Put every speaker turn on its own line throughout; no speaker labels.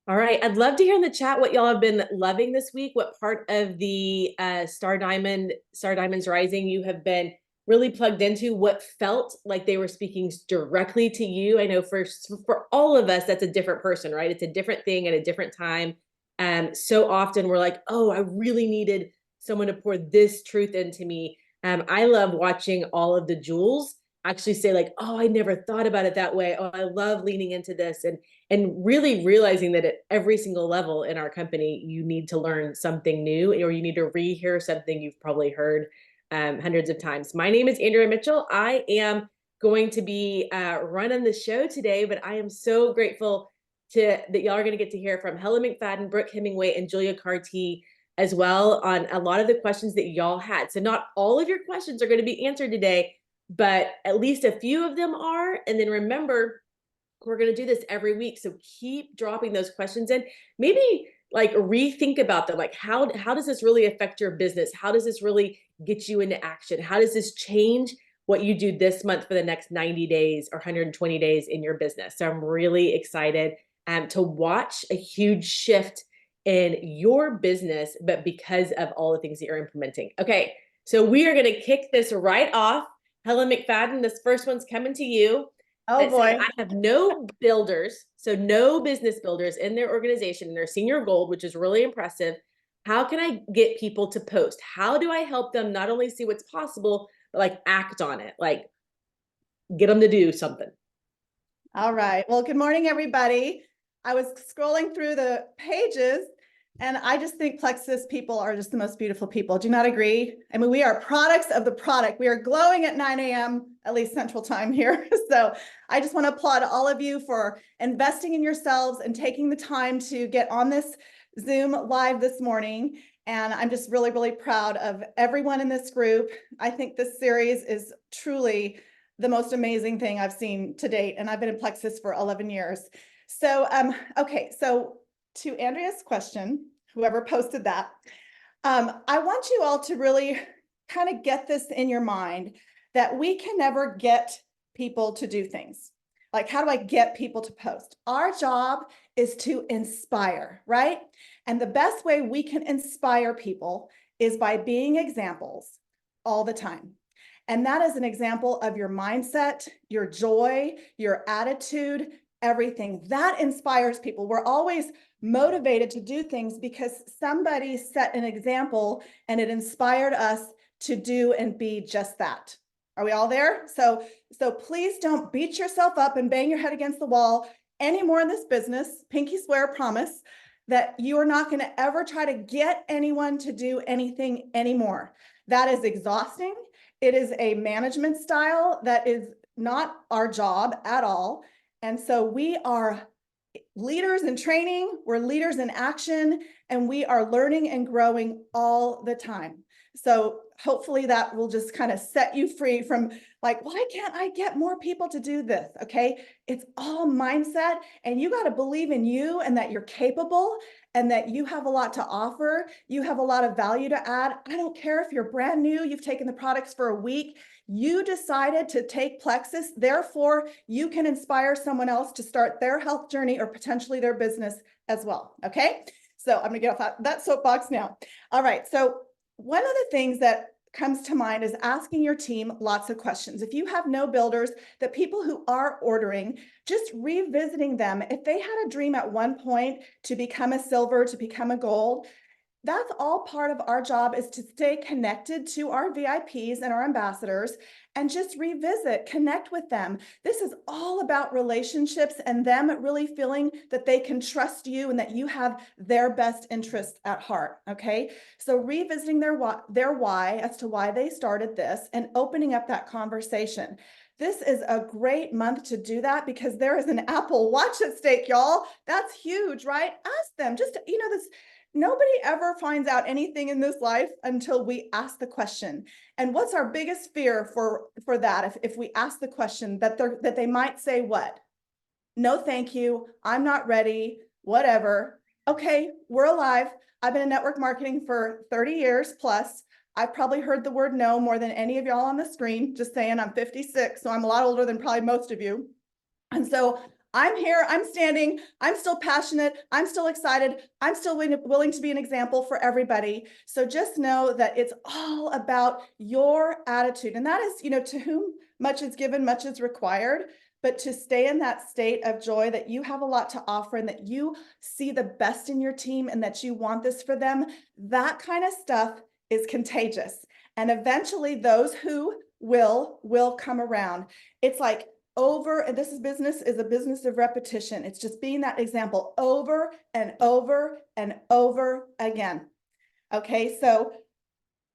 All right. I'd love to hear in the chat what y'all have been loving this week. What part of the Star Diamonds Rising you have been really plugged into? What felt like they were speaking directly to you? I know for all of us, that's a different person, right? It's a different thing at a different time. So often we're like, oh, I really needed someone to pour this truth into me. I love watching all of the jewels actually say like, oh, I never thought about it that way. Oh, I love leaning into this. And really realizing that at every single level in our company, you need to learn something new, or you need to rehear something you've probably heard hundreds of times. My name is Andrea Mitchell. I am going to be running the show today, but I am so grateful that y'all are going to get to hear from Helen McFadden, Brooke Hemingway, and Julia Carty as well on a lot of the questions that y'all had. So not all of your questions are going to be answered today, but at least a few of them are. And then remember, we're going to do this every week. So keep dropping those questions in. Maybe like rethink about them. Like how does this really affect your business? How does this really get you into action? How does this change what you do this month for the next 90 days or 120 days in your business? So I'm really excited to watch a huge shift in your business, but because of all the things that you're implementing. Okay, so we are going to kick this right off. Helen McFadden, this first one's coming to you.
Oh
That said,
boy.
I have no builders, so no business builders in their organization, in their senior gold, which is really impressive. How can I get people to post? How do I help them not only see what's possible, but like act on it, like get them to do something?
All right. Well, good morning, everybody. I was scrolling through the pages and I just think Plexus people are just the most beautiful people. Do you not agree? I mean, we are products of the product. We are glowing at 9 a.m., at least Central Time here. So I just want to applaud all of you for investing in yourselves and taking the time to get on this Zoom live this morning. And I'm just really, really proud of everyone in this group. I think this series is truly the most amazing thing I've seen to date. And I've been in Plexus for 11 years. So, okay. So to Andrea's question, whoever posted that, I want you all to really kind of get this in your mind that we can never get people to do things. Like, how do I get people to post? Our job is to inspire, right? And the best way we can inspire people is by being examples all the time. And that is an example of your mindset, your joy, your attitude, everything. That inspires people. We're always motivated to do things because somebody set an example and it inspired us to do and be just that. Are we all there? So please don't beat yourself up and bang your head against the wall anymore in this business. Pinky swear, promise that you are not going to ever try to get anyone to do anything anymore. That is exhausting. It is a management style that is not our job at all. And so we are leaders in training, we're leaders in action, and we are learning and growing all the time. So hopefully that will just kind of set you free from like, why can't I get more people to do this? Okay, it's all mindset, and you got to believe in you and that you're capable and that you have a lot to offer. You have a lot of value to add. I don't care if you're brand new, you've taken the products for a week, you decided to take Plexus, therefore you can inspire someone else to start their health journey or potentially their business as well. Okay, so I'm gonna get off that soapbox now. All right, so one of the things that comes to mind is asking your team lots of questions. If you have no builders, the people who are ordering, just revisiting them. If they had a dream at one point to become a silver, to become a gold, that's all part of our job, is to stay connected to our VIPs and our ambassadors and just revisit, connect with them. This is all about relationships and them really feeling that they can trust you and that you have their best interest at heart. Okay, so revisiting their why as to why they started this and opening up that conversation. This is a great month to do that because there is an Apple Watch at stake, y'all. That's huge, right? Ask them, just, this. Nobody ever finds out anything in this life until we ask the question. And what's our biggest fear for that? If we ask the question, that they might say what? No, thank you. I'm not ready. Whatever. Okay, we're alive. I've been in network marketing for 30 years plus. I've probably heard the word no more than any of y'all on the screen. Just saying, I'm 56, so I'm a lot older than probably most of you. And so I'm here, I'm standing, I'm still passionate, I'm still excited, I'm still willing to be an example for everybody. So just know that it's all about your attitude. And that is, to whom much is given, much is required. But to stay in that state of joy that you have a lot to offer and that you see the best in your team and that you want this for them, that kind of stuff is contagious. And eventually those who will come around. It's like over, and this is a business of repetition. It's just being that example over and over and over again. Okay, so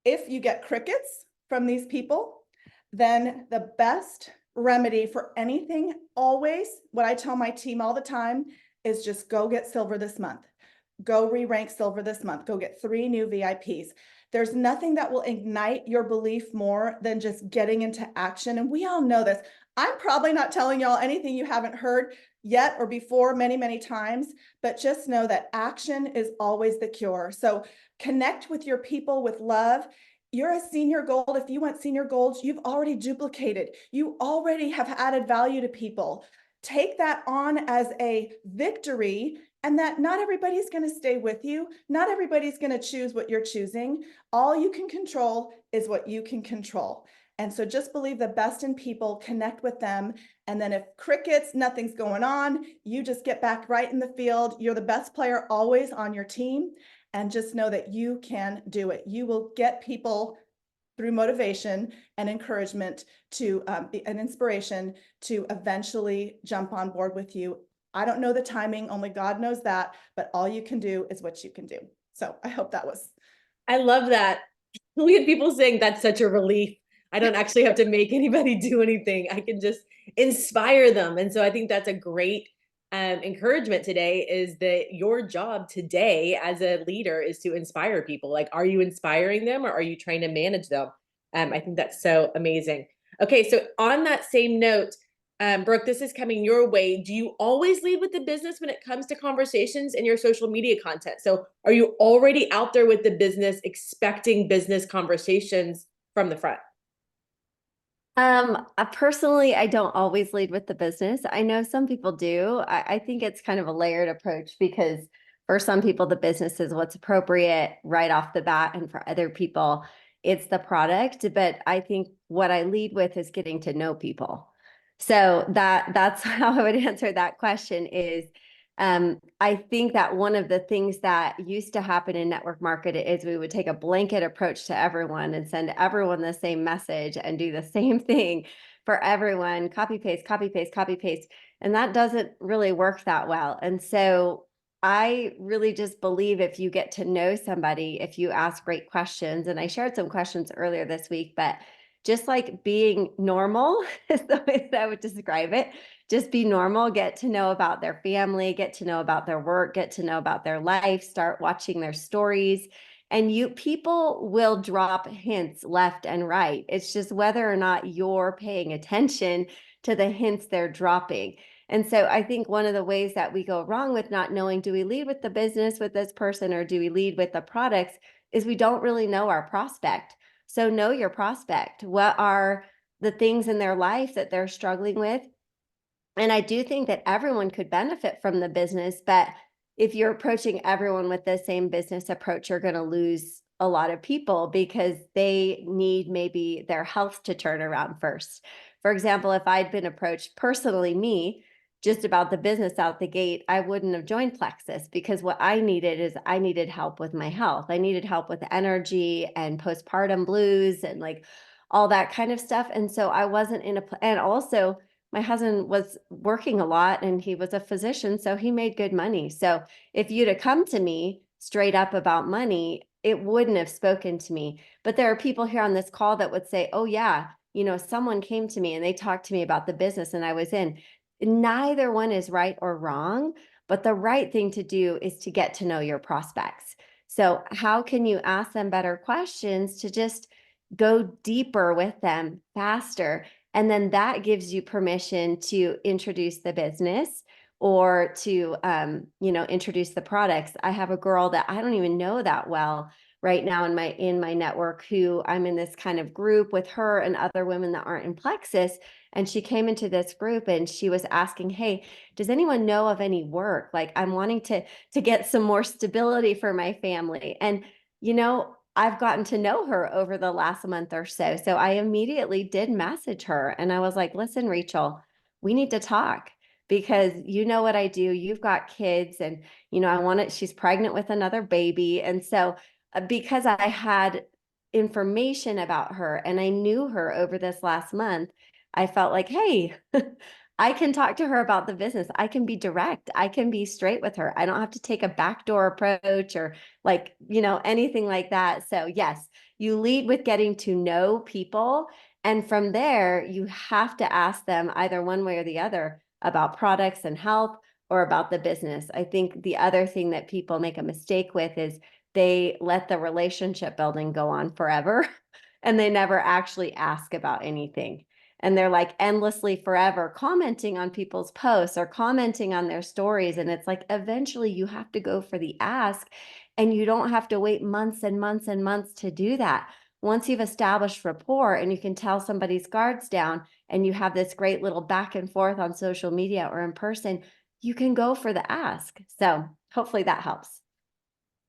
if you get crickets from these people, then the best remedy for anything, always, what I tell my team all the time is just go get silver this month. Go re-rank silver this month. Go get 3 new VIPs. There's nothing that will ignite your belief more than just getting into action. And we all know this. I'm probably not telling y'all anything you haven't heard yet or before many, many times, but just know that action is always the cure. So connect with your people with love. You're a senior gold. If you want senior golds, you've already duplicated. You already have added value to people. Take that on as a victory, and that not everybody's going to stay with you. Not everybody's going to choose what you're choosing. All you can control is what you can control. And so just believe the best in people, connect with them. And then if crickets, nothing's going on, you just get back right in the field. You're the best player always on your team. And just know that you can do it. You will get people through motivation and encouragement to an inspiration to eventually jump on board with you. I don't know the timing, only God knows that, but all you can do is what you can do. So I hope that was.
I love that. We had people saying that's such a relief. I don't actually have to make anybody do anything. I can just inspire them. And so I think that's a great encouragement today, is that your job today as a leader is to inspire people. Like, are you inspiring them or are you trying to manage them? I think that's so amazing. Okay, so on that same note, Brooke, this is coming your way. Do you always lead with the business when it comes to conversations in your social media content? So are you already out there with the business, expecting business conversations from the front?
Personally, I don't always lead with the business. I know some people do. I think it's kind of a layered approach because for some people, the business is what's appropriate right off the bat. And for other people, it's the product. But I think what I lead with is getting to know people. So that's how I would answer that question is, I think that one of the things that used to happen in network marketing is we would take a blanket approach to everyone and send everyone the same message and do the same thing for everyone, copy paste, copy paste, copy paste. And that doesn't really work that well. And so I really just believe if you get to know somebody, if you ask great questions, and I shared some questions earlier this week, but just like being normal is the way that I would describe it. Just be normal, get to know about their family, get to know about their work, get to know about their life, start watching their stories. And people will drop hints left and right. It's just whether or not you're paying attention to the hints they're dropping. And so I think one of the ways that we go wrong with not knowing, do we lead with the business with this person or do we lead with the products, is we don't really know our prospect. So know your prospect. What are the things in their life that they're struggling with? And I do think that everyone could benefit from the business, but if you're approaching everyone with the same business approach, you're going to lose a lot of people because they need maybe their health to turn around first. For example, if I'd been approached personally, me, just about the business out the gate, I wouldn't have joined Plexus because what I needed is I needed help with my health. I needed help with energy and postpartum blues and like all that kind of stuff. And so I wasn't in and also my husband was working a lot and he was a physician, so he made good money. So if you'd have come to me straight up about money, it wouldn't have spoken to me. But there are people here on this call that would say, oh yeah, someone came to me and they talked to me about the business and I was in. Neither one is right or wrong, but the right thing to do is to get to know your prospects. So how can you ask them better questions to just go deeper with them faster? And then that gives you permission to introduce the business or to, introduce the products. I have a girl that I don't even know that well right now in my network who I'm in this kind of group with her and other women that aren't in Plexus. And she came into this group and she was asking, hey, does anyone know of any work? Like, I'm wanting to get some more stability for my family. And, I've gotten to know her over the last month or so. So I immediately did message her and I was like, listen, Rachel, we need to talk because you know what I do. You've got kids and, she's pregnant with another baby. And so because I had information about her and I knew her over this last month, I felt like, hey, I can talk to her about the business. I can be direct. I can be straight with her. I don't have to take a backdoor approach or anything like that. So yes, you lead with getting to know people. And from there, you have to ask them either one way or the other about products and health or about the business. I think the other thing that people make a mistake with is they let the relationship building go on forever and they never actually ask about anything. And they're like endlessly forever commenting on people's posts or commenting on their stories. And it's like, eventually you have to go for the ask and you don't have to wait months and months and months to do that. Once you've established rapport and you can tell somebody's guards down and you have this great little back and forth on social media or in person, you can go for the ask. So hopefully that helps.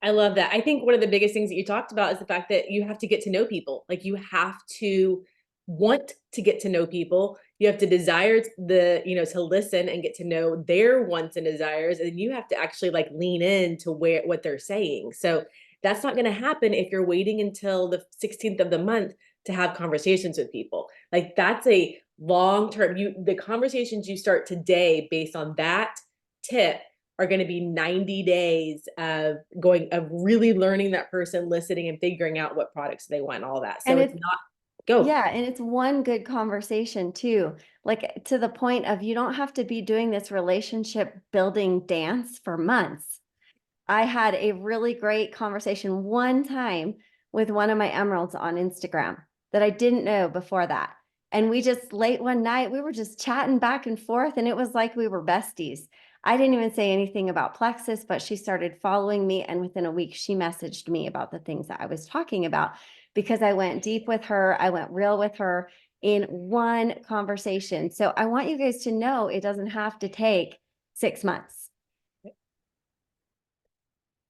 I love that. I think one of the biggest things that you talked about is the fact that you have to get to know people. Like you have to want to get to know people. You have to desire to listen and get to know their wants and desires. And you have to actually like lean in to what they're saying. So that's not going to happen if you're waiting until the 16th of the month to have conversations with people. Like that's a long term, the conversations you start today based on that tip are going to be 90 days of really learning that person, listening and figuring out what products they want, all that. So
And
it's not go.
yeah, and it's one good conversation too. Like to the point of you don't have to be doing this relationship building dance for months. I had a really great conversation one time with one of my emeralds on Instagram that I didn't know before that. And we just late one night, we were just chatting back and forth, and it was like we were besties. I didn't even say anything about Plexus, but she started following me. And within a week, she messaged me about the things that I was talking about because I went deep with her. I went real with her in one conversation. So I want you guys to know it doesn't have to take 6 months.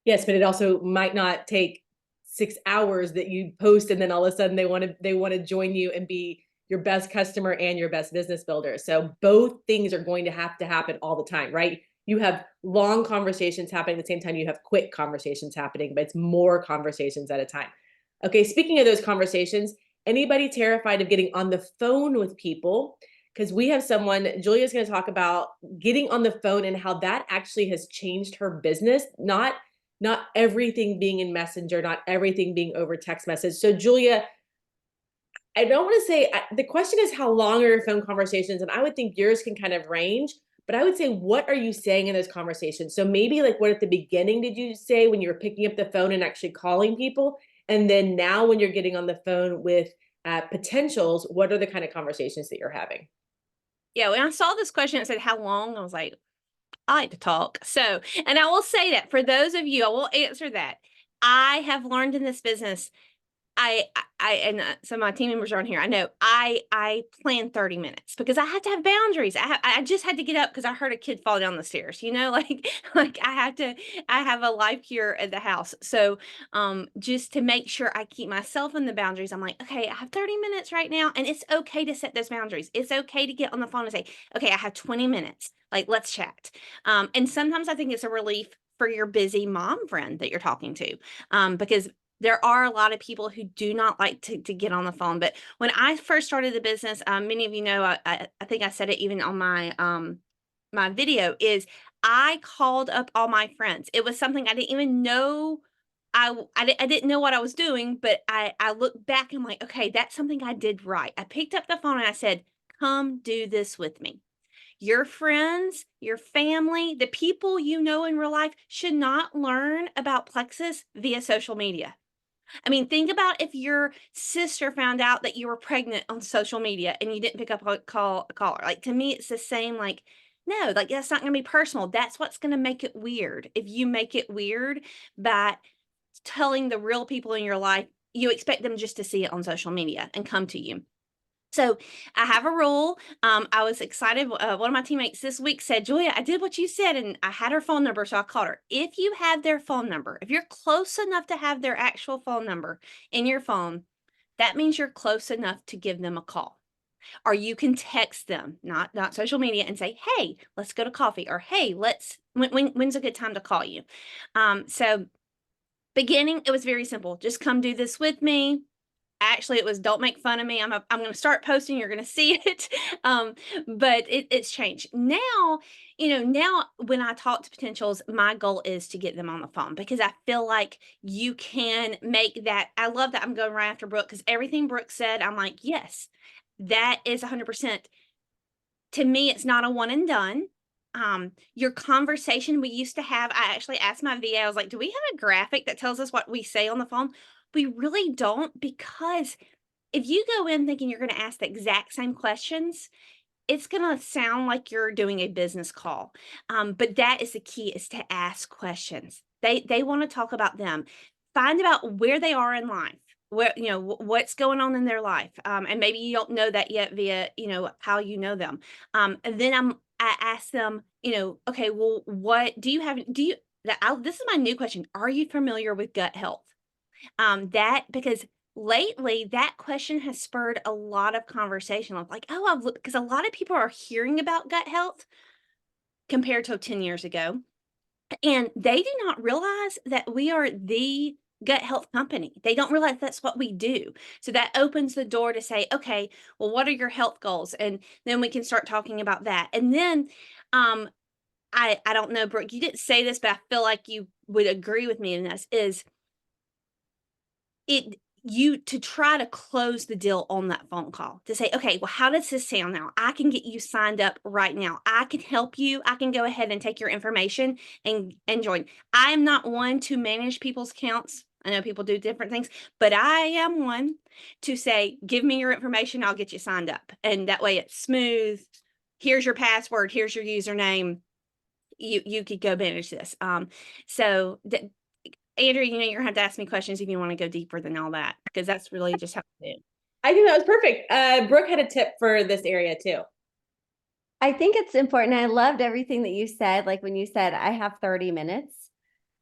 Yes, but it also might not take 6 hours that you post and then all of a sudden they want to join you and be your best customer and your best business builder. So both things are going to happen all the time, right? You have long conversations happening at the same time you have quick conversations happening, but it's more conversations at a time. Okay, speaking of those conversations, anybody terrified of getting on the phone with people? Because we have someone, Julia's going to talk about getting on the phone and how that actually has changed her business, not everything being in Messenger, not everything being over text message. So Julia, I don't want to say, the question is how long are your phone conversations? And I would think yours can kind of range, but I would say, what are you saying in those conversations? So maybe like what at the beginning did you say when you were picking up the phone and actually calling people? And then now when you're getting on the phone with potentials, what are the kind of conversations that you're having?
Yeah, when I saw this question, it said, how long? I was like, I like to talk. So, and I will say that for those of you, I will answer that. I have learned in this business and some of my team members are on here. I know I plan 30 minutes because I have to have boundaries. I just had to get up because I heard a kid fall down the stairs, like I have a life here at the house. So, just to make sure I keep myself in the boundaries, I'm like, okay, I have 30 minutes right now. And it's okay to set those boundaries. It's okay to get on the phone and say, okay, I have 20 minutes. Like, let's chat. And sometimes I think it's a relief for your busy mom friend that you're talking to. Because there are a lot of people who do not like to get on the phone. But when I first started the business, many of you know, I think I said it even on my video, is I called up all my friends. It was something I didn't even know. I didn't know what I was doing, but I look back and I'm like, okay, that's something I did right. I picked up the phone and I said, come do this with me. Your friends, your family, the people you know in real life should not learn about Plexus via social media. I mean, think about if your sister found out that you were pregnant on social media and you didn't pick up a call her. Like, to me, it's the same. Like, no, like that's not going to be personal. That's what's going to make it weird. If you make it weird by telling the real people in your life, you expect them just to see it on social media and come to you. So I have a rule. I was excited. One of my teammates this week said, Julia, I did what you said, and I had her phone number, so I called her. If you have their phone number, if you're close enough to have their actual phone number in your phone, that means you're close enough to give them a call. Or you can text them, not social media, and say, hey, let's go to coffee, or hey, when's a good time to call you? So beginning, it was very simple. Just come do this with me. Actually, it was don't make fun of me. I'm going to start posting. You're going to see it. But it's changed. Now, now when I talk to potentials, my goal is to get them on the phone, because I feel like you can make that. I love that I'm going right after Brooke, because everything Brooke said, I'm like, yes, that is 100%. To me, it's not a one and done. Your conversation we used to have, I actually asked my VA, I was like, do we have a graphic that tells us what we say on the phone? We really don't, because if you go in thinking you're going to ask the exact same questions, it's going to sound like you're doing a business call. But that is the key, is to ask questions. They want to talk about them. Find about where they are in life, where, what's going on in their life. And maybe you don't know that yet via, how you know them. And then I ask them, okay, well, what do you have? This is my new question. Are you familiar with gut health? Because lately that question has spurred a lot of conversation of like, oh, I've looked, because a lot of people are hearing about gut health compared to 10 years ago. And they do not realize that we are the gut health company. They don't realize that's what we do. So that opens the door to say, okay, well, what are your health goals? And then we can start talking about that. And then, I don't know, Brooke, you didn't say this, but I feel like you would agree with me in this, is you to try to close the deal on that phone call, to say, okay, well, how does this sound now? I can get you signed up right now. I can help you. I can go ahead and take your information and join. I am not one to manage people's accounts. I know people do different things, but I am one to say, give me your information. I'll get you signed up. And that way it's smooth. Here's your password. Here's your username. You could go manage this. So Andrew, you're going to have to ask me questions if you want to go deeper than all that, because that's really just how I do.
I think that was perfect. Brooke had a tip for this area too.
I think it's important. I loved everything that you said. Like when you said, I have 30 minutes.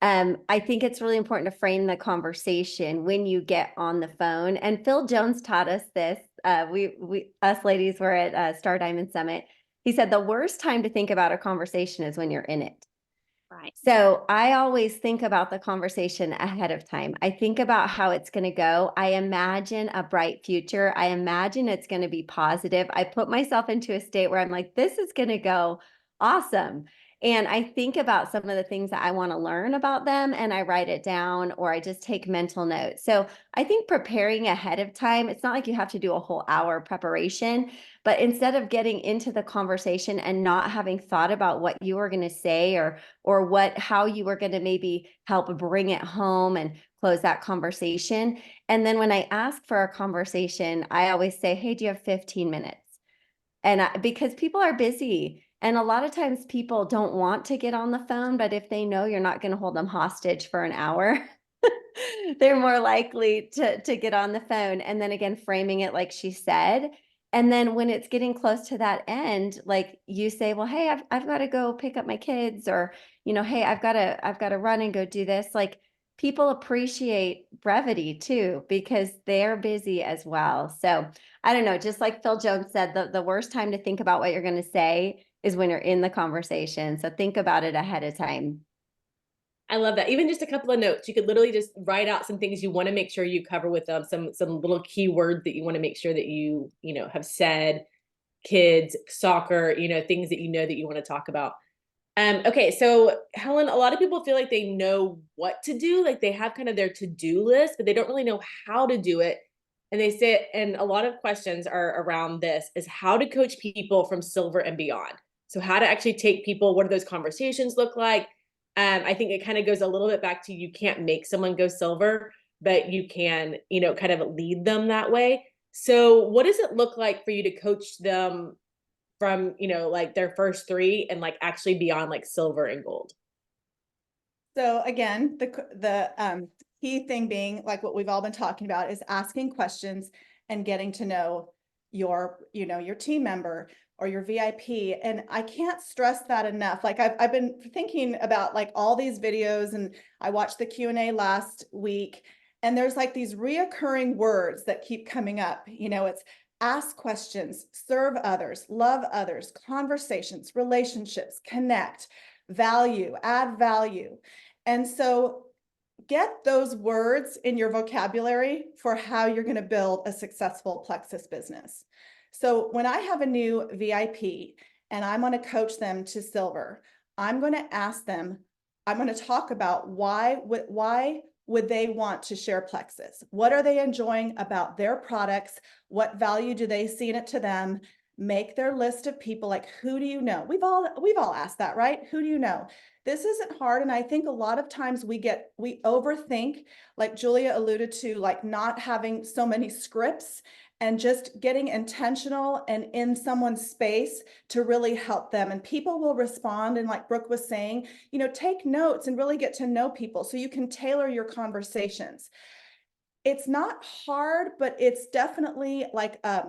I think it's really important to frame the conversation when you get on the phone. And Phil Jones taught us this. Us ladies were at Star Diamond Summit. He said the worst time to think about a conversation is when you're in it.
Right.
So I always think about the conversation ahead of time. I think about how it's going to go. I imagine a bright future. I imagine it's going to be positive. I put myself into a state where I'm like, this is going to go awesome. And I think about some of the things that I want to learn about them, and I write it down, or I just take mental notes. So I think preparing ahead of time, it's not like you have to do a whole hour preparation, but instead of getting into the conversation and not having thought about what you were going to say, or how you were going to maybe help bring it home and close that conversation. And then when I ask for a conversation, I always say, hey, do you have 15 minutes? And because people are busy, and a lot of times people don't want to get on the phone, but if they know you're not going to hold them hostage for an hour, they're more likely to get on the phone. And then again, framing it like she said. And then when it's getting close to that end, like you say, well, hey, I've got to go pick up my kids, or, hey, I've got to run and go do this. Like, people appreciate brevity too, because they're busy as well. So I don't know, just like Phil Jones said, the worst time to think about what you're going to say is when you're in the conversation. So think about it ahead of time.
I love that. Even just a couple of notes. You could literally just write out some things you want to make sure you cover with them, some little keywords that you want to make sure that you have said, kids, soccer, things that that you want to talk about. Okay, so Helen, a lot of people feel like they know what to do, like they have kind of their to-do list, but they don't really know how to do it. And they say, and a lot of questions are around this, is how to coach people from silver and beyond. So how to actually take people, what do those conversations look like? I think it kind of goes a little bit back to, you can't make someone go silver, but you can, kind of lead them that way. So what does it look like for you to coach them from, like their first three and like actually beyond like silver and gold?
So again, the key thing being, like what we've all been talking about, is asking questions and getting to know your, your team member or your VIP. And I can't stress that enough. Like I've been thinking about like all these videos, and I watched the Q&A last week, and there's like these reoccurring words that keep coming up. It's ask questions, serve others, love others, conversations, relationships, connect, value, add value. And so get those words in your vocabulary for how you're going to build a successful Plexus business. So when I have a new VIP and I'm going to coach them to silver, I'm going to ask them, I'm going to talk about why would they want to share Plexus? What are they enjoying about their products? What value do they see in it to them? Make their list of people, like, who do you know? We've all asked that, right? Who do you know? This isn't hard. And I think a lot of times we overthink, like Julia alluded to, like not having so many scripts and just getting intentional and in someone's space to really help them. And people will respond. And like Brooke was saying, take notes and really get to know people so you can tailor your conversations. It's not hard, but it's definitely like a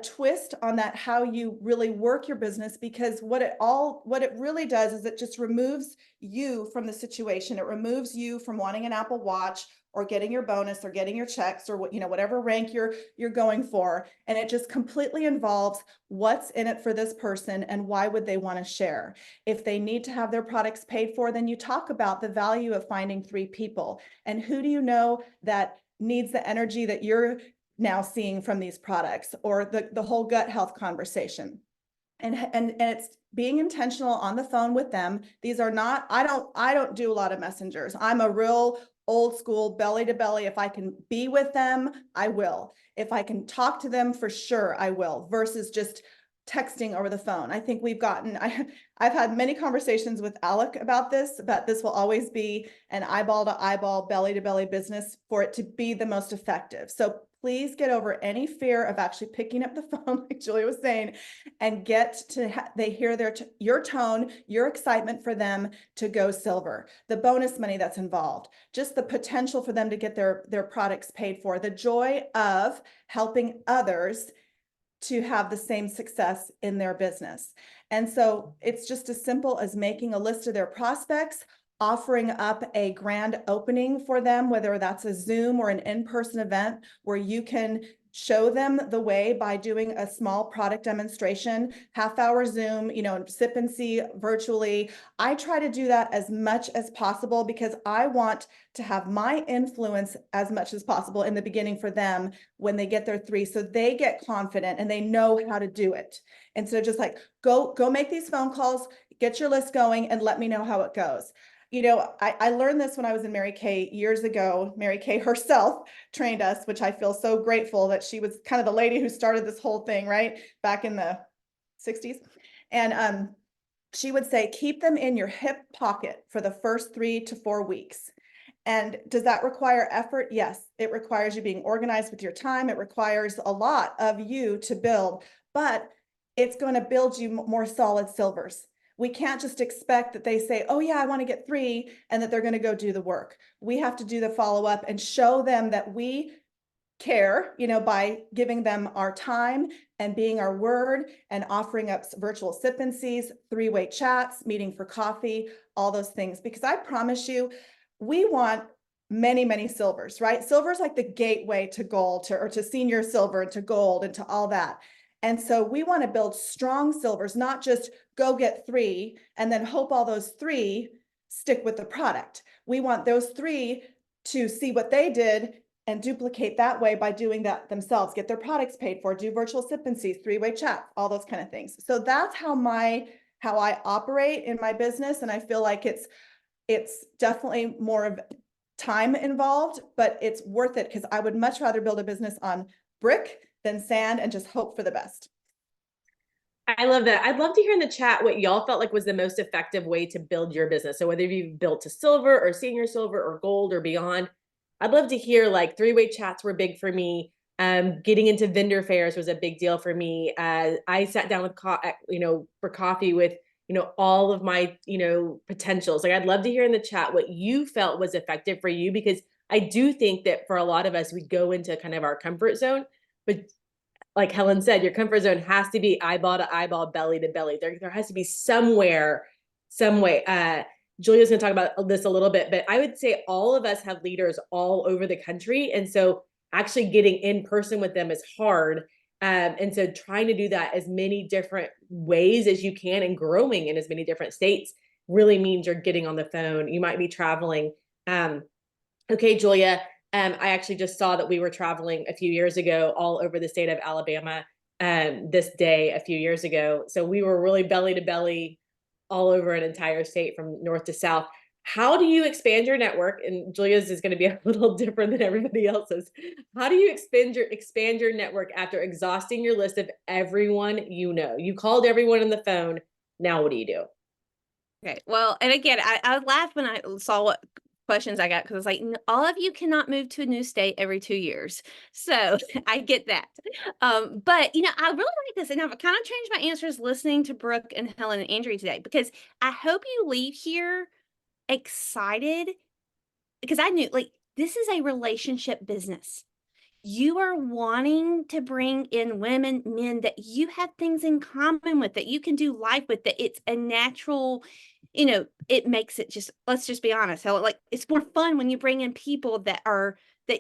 twist on that, how you really work your business, because what it really does is it just removes you from the situation. It removes you from wanting an Apple Watch or getting your bonus or getting your checks or whatever rank you're going for. And it just completely involves what's in it for this person and why would they want to share. If they need to have their products paid for, then you talk about the value of finding 3 people. And who do you know that needs the energy that you're now seeing from these products, or the whole gut health conversation. And it's being intentional on the phone with them. These are not, I don't do a lot of messengers. I'm a real old school belly to belly. If I can be with them, I will. If I can talk to them, for sure I will, versus just texting over the phone. I think I've had many conversations with Alec about this, but this will always be an eyeball to eyeball, belly to belly business for it to be the most effective. So please get over any fear of actually picking up the phone, like Julia was saying, and get to they hear your tone, your excitement for them to go silver, the bonus money that's involved, just the potential for them to get their products paid for, the joy of helping others to have the same success in their business. And so it's just as simple as making a list of their prospects, offering up a grand opening for them, whether that's a Zoom or an in-person event where you can show them the way by doing a small product demonstration, half-hour Zoom, sip and see virtually. I try to do that as much as possible because I want to have my influence as much as possible in the beginning for them when they get their 3, so they get confident and they know how to do it. And so just like, go make these phone calls, get your list going, and let me know how it goes. I learned this when I was in Mary Kay years ago. Mary Kay herself trained us, which I feel so grateful that she was kind of the lady who started this whole thing, right? Back in the 60s. And she would say, keep them in your hip pocket for the first 3 to 4 weeks. And does that require effort? Yes, it requires you being organized with your time. It requires a lot of you to build, but it's going to build you more solid silvers. We can't just expect that they say, oh yeah, I want to get 3, and that they're going to go do the work. We have to do the follow-up and show them that we care, by giving them our time and being our word and offering up virtual sip and sees, 3-way chats, meeting for coffee, all those things. Because I promise you, we want many, many silvers, right? Silver is like the gateway to gold, or to senior silver, and to gold, and to all that. And so we want to build strong silvers, not just go get 3 and then hope all those 3 stick with the product. We want those 3 to see what they did and duplicate that way by doing that themselves, get their products paid for, do virtual sip and sees, 3-way chat, all those kind of things. So that's how I operate in my business. And I feel like it's definitely more of time involved, but it's worth it, because I would much rather build a business on brick than sand and just hope for the best.
I love that. I'd love to hear in the chat what y'all felt like was the most effective way to build your business. So whether you've built to silver or senior silver or gold or beyond, I'd love to hear, like, 3-way chats were big for me. Getting into vendor fairs was a big deal for me. I sat down with, for coffee with, all of my, potentials. Like, I'd love to hear in the chat what you felt was effective for you, because I do think that for a lot of us, we go into kind of our comfort zone, but like Helen said, your comfort zone has to be eyeball to eyeball, belly to belly. There has to be somewhere, some way. Julia's going to talk about this a little bit, but I would say all of us have leaders all over the country. And so actually getting in person with them is hard. And so trying to do that as many different ways as you can and growing in as many different states really means you're getting on the phone. You might be traveling. Okay, Julia, I actually just saw that we were traveling a few years ago all over the state of Alabama this day a few years ago. So we were really belly to belly all over an entire state from north to south. How do you expand your network? And Julia's is going to be a little different than everybody else's. How do you expand your network after exhausting your list of everyone you know? You called everyone on the phone. Now what do you do?
Okay. Well, and again, I laughed when I saw what questions I got because I was like, all of you cannot move to a new state every 2 years. So I get that. But I really like this. And I've kind of changed my answers listening to Brooke and Helen and Andrea today, because I hope you leave here excited, because I knew, like, this is a relationship business. You are wanting to bring in women, men that you have things in common with, that you can do life with, that it's a natural, it makes it just, let's just be honest, how like it's more fun when you bring in people that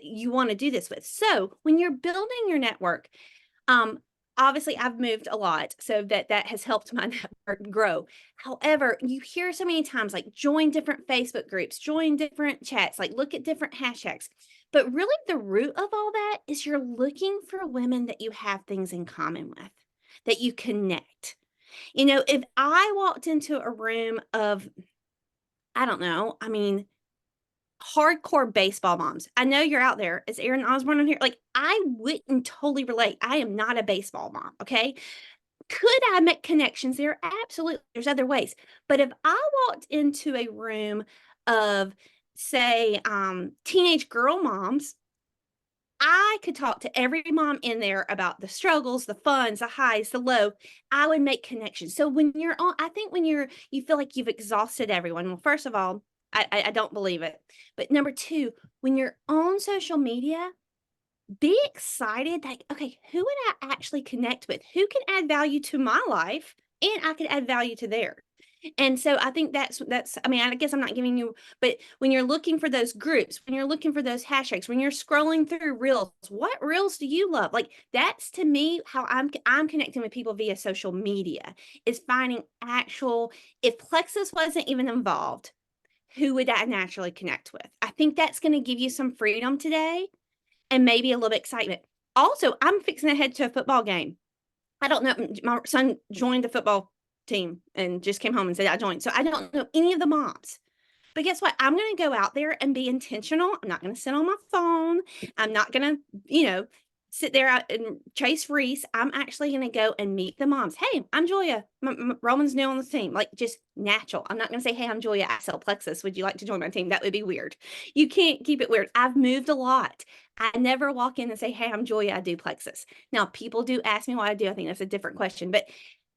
you want to do this with. So when you're building your network, um, obviously I've moved a lot, so that has helped my network grow. However, you hear so many times, like, join different Facebook groups, join different chats, like look at different hashtags. But really the root of all that is you're looking for women that you have things in common with, that you connect. If I walked into a room of, I don't know, I mean, hardcore baseball moms. I know you're out there. Is Aaron Osborne on here? Like, I wouldn't totally relate. I am not a baseball mom. Okay. Could I make connections there? Absolutely. There's other ways. But if I walked into a room of, say, teenage girl moms, I could talk to every mom in there about the struggles, the funs, the highs, the low. I would make connections. So when you're on, I think when you feel like you've exhausted everyone. Well, first of all, I don't believe it. But number two, when you're on social media, be excited. Like, okay, who would I actually connect with? Who can add value to my life, and I could add value to theirs? And so I think that's, I mean, I guess I'm not giving you, but when you're looking for those groups, when you're looking for those hashtags, when you're scrolling through reels, what reels do you love? Like, that's to me how I'm connecting with people via social media, is finding actual, if Plexus wasn't even involved, who would I naturally connect with? I think that's going to give you some freedom today and maybe a little bit excitement. Also, I'm fixing to head to a football game. I don't know. My son joined the football team and just came home and said I joined. So I don't know any of the moms. But guess what? I'm going to go out there and be intentional. I'm not going to sit on my phone. I'm not going to, sit there out and chase Reese. I'm actually going to go and meet the moms. Hey, I'm Julia. Roman's new on the team. Like, just natural. I'm not going to say, hey, I'm Julia. I sell Plexus. Would you like to join my team? That would be weird. You can't keep it weird. I've moved a lot. I never walk in and say, hey, I'm Julia. I do Plexus. Now, people do ask me what I do. I think that's a different question. But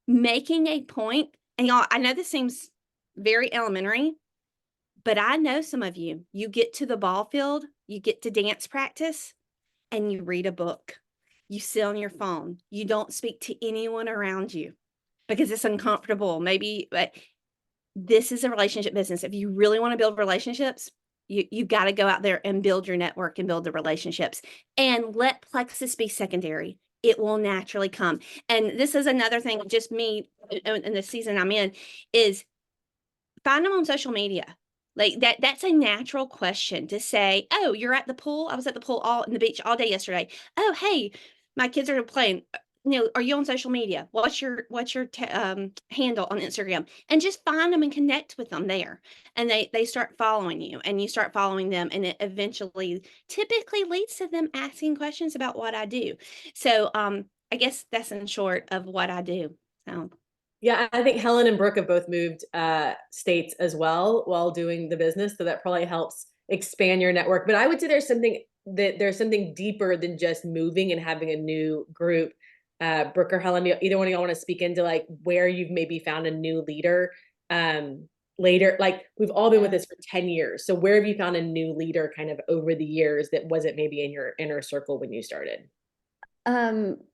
making a point, and y'all, I know this seems very elementary, but I know some of you get to the ball field, you get to dance practice, and you read a book. You sit on your phone. You don't speak to anyone around you because it's uncomfortable. Maybe, but this is a relationship business. If you really want to build relationships, you got to go out there and build your network and build the relationships, and let Plexus be secondary. It will naturally come. And this is another thing, just me in the season I'm in, is find them on social media. Like, that's a natural question to say, oh, you're at the pool. I was at the pool all in the beach all day yesterday. Oh, hey, my kids are playing. Are you on social media? What's your handle on Instagram? And just find them and connect with them there. And they start following you, and you start following them, and it eventually typically leads to them asking questions about what I do. So I guess that's in short of what I do. So
Yeah, I think Helen and Brooke have both moved states as well while doing the business. So that probably helps expand your network. But I would say there's something deeper than just moving and having a new group. Brooke or Helen, either one of y'all want to speak into like where you've maybe found a new leader, later? Like we've all been with this for 10 years. So where have you found a new leader kind of over the years that wasn't maybe in your inner circle when you started?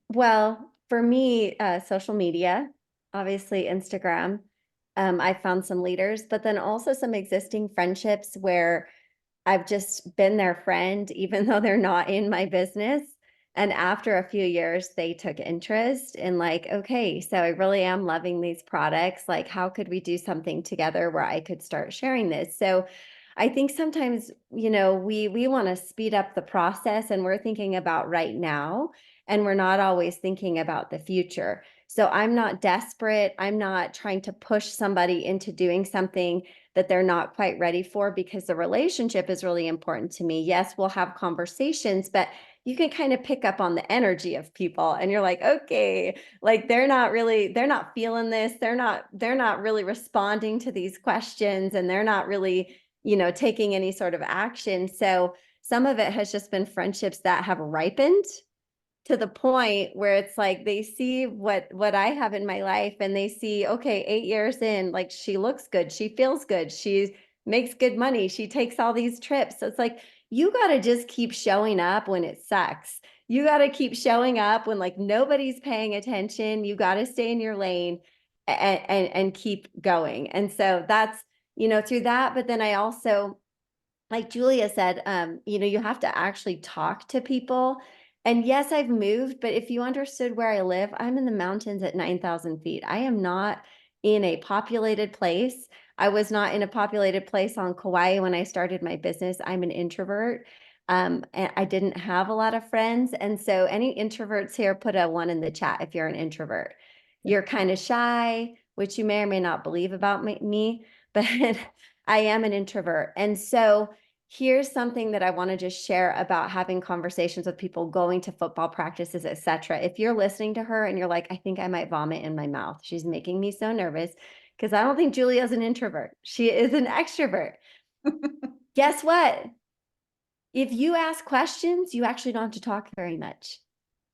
Well, for me, social media, obviously Instagram. I found some leaders, but then also some existing friendships where I've just been their friend, even though they're not in my business. And after a few years, they took interest in like, okay, so I really am loving these products. Like, how could we do something together where I could start sharing this? So I think sometimes, we want to speed up the process and we're thinking about right now and we're not always thinking about the future. So I'm not desperate. I'm not trying to push somebody into doing something that they're not quite ready for, because the relationship is really important to me. Yes, we'll have conversations, but you can kind of pick up on the energy of people and you're like, okay, like they're not feeling this. They're not really responding to these questions and they're not really, taking any sort of action. So some of it has just been friendships that have ripened to the point where it's like they see what I have in my life and they see, okay, 8 years in, like she looks good, she feels good, she makes good money, she takes all these trips. So it's like you got to just keep showing up when it sucks. You got to keep showing up when like nobody's paying attention. You got to stay in your lane and keep going. And so that's, through that. But then I also, like Julia said, you have to actually talk to people. And yes, I've moved, but if you understood where I live, I'm in the mountains at 9,000 feet. I am not in a populated place. I was not in a populated place on Kauai when I started my business. I'm an introvert. And I didn't have a lot of friends. And so any introverts here, put a 1 in the chat if you're an introvert. You're kind of shy, which you may or may not believe about me, but I am an introvert. And so here's something that I want to just share about having conversations with people, going to football practices, etc. If you're listening to her and you're like, I think I might vomit in my mouth, she's making me so nervous, because I don't think Julia's an introvert. She is an extrovert. Guess what? If you ask questions, you actually don't have to talk very much.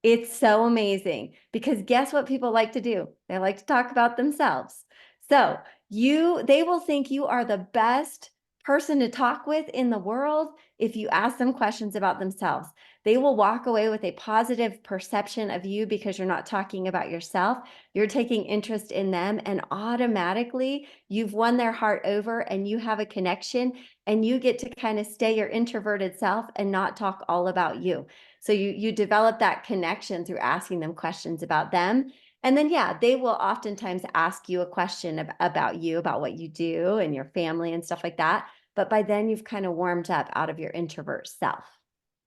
It's so amazing, because guess what people like to do? They like to talk about themselves. So they will think you are the best person to talk with in the world if you ask them questions about themselves. They will walk away with a positive perception of you because you're not talking about yourself. You're taking interest in them, and automatically you've won their heart over and you have a connection, and you get to kind of stay your introverted self and not talk all about you. So you develop that connection through asking them questions about them. And then, yeah, they will oftentimes ask you a question about you, about what you do and your family and stuff like that. But by then you've kind of warmed up out of your introvert self.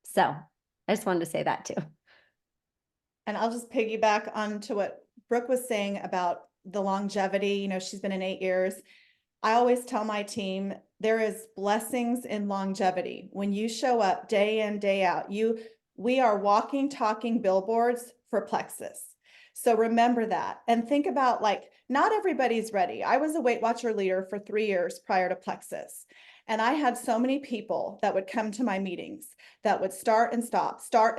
So I just wanted to say that too.
And I'll just piggyback onto what Brooke was saying about the longevity. She's been in 8 years. I always tell my team, there is blessings in longevity. When you show up day in, day out, we are walking, talking billboards for Plexus. So remember that. And think about, like, not everybody's ready. I was a Weight Watcher leader for 3 years prior to Plexus. And I had so many people that would come to my meetings that would start and stop, stop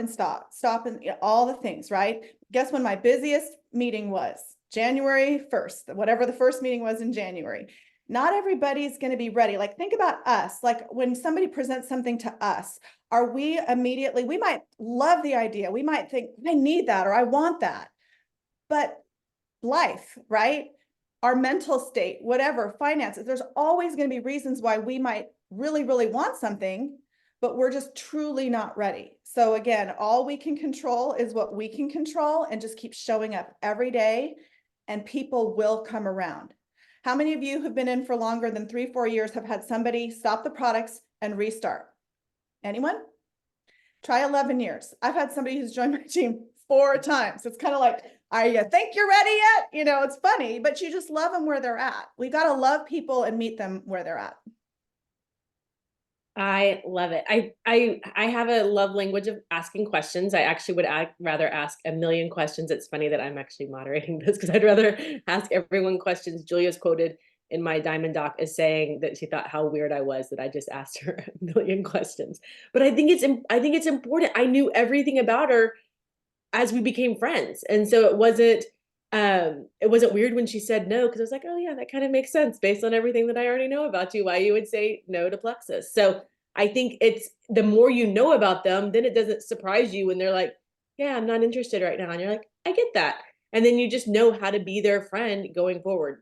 and all the things, right? Guess when my busiest meeting was? January 1st, whatever the first meeting was in January. Not everybody's going to be ready. Like, think about us. Like, when somebody presents something to us, we might love the idea. We might think, I need that, or I want that. But life, right? Our mental state, whatever, finances, there's always going to be reasons why we might really, really want something, but we're just truly not ready. So again, all we can control is what we can control, and just keep showing up every day, and people will come around. How many of you who've been in for longer than 3-4 years have had somebody stop the products and restart? Anyone? Try 11 years. I've had somebody who's joined my team 4 times. It's kind of like, you think you're ready yet? It's funny, but you just love them where they're at. We got to love people and meet them where they're at.
I love it. I have a love language of asking questions. I actually would rather ask a million questions. It's funny that I'm actually moderating this because I'd rather ask everyone questions. Julia's quoted in my Diamond Doc as saying that she thought how weird I was that I just asked her a million questions. But I think it's important. I knew everything about her as we became friends. And so it wasn't it wasn't weird when she said no, because I was like, oh yeah, that kind of makes sense based on everything that I already know about you, why you would say no to Plexus. So I think it's the more you know about them, then it doesn't surprise you when they're like, yeah, I'm not interested right now. And you're like, I get that. And then you just know how to be their friend going forward.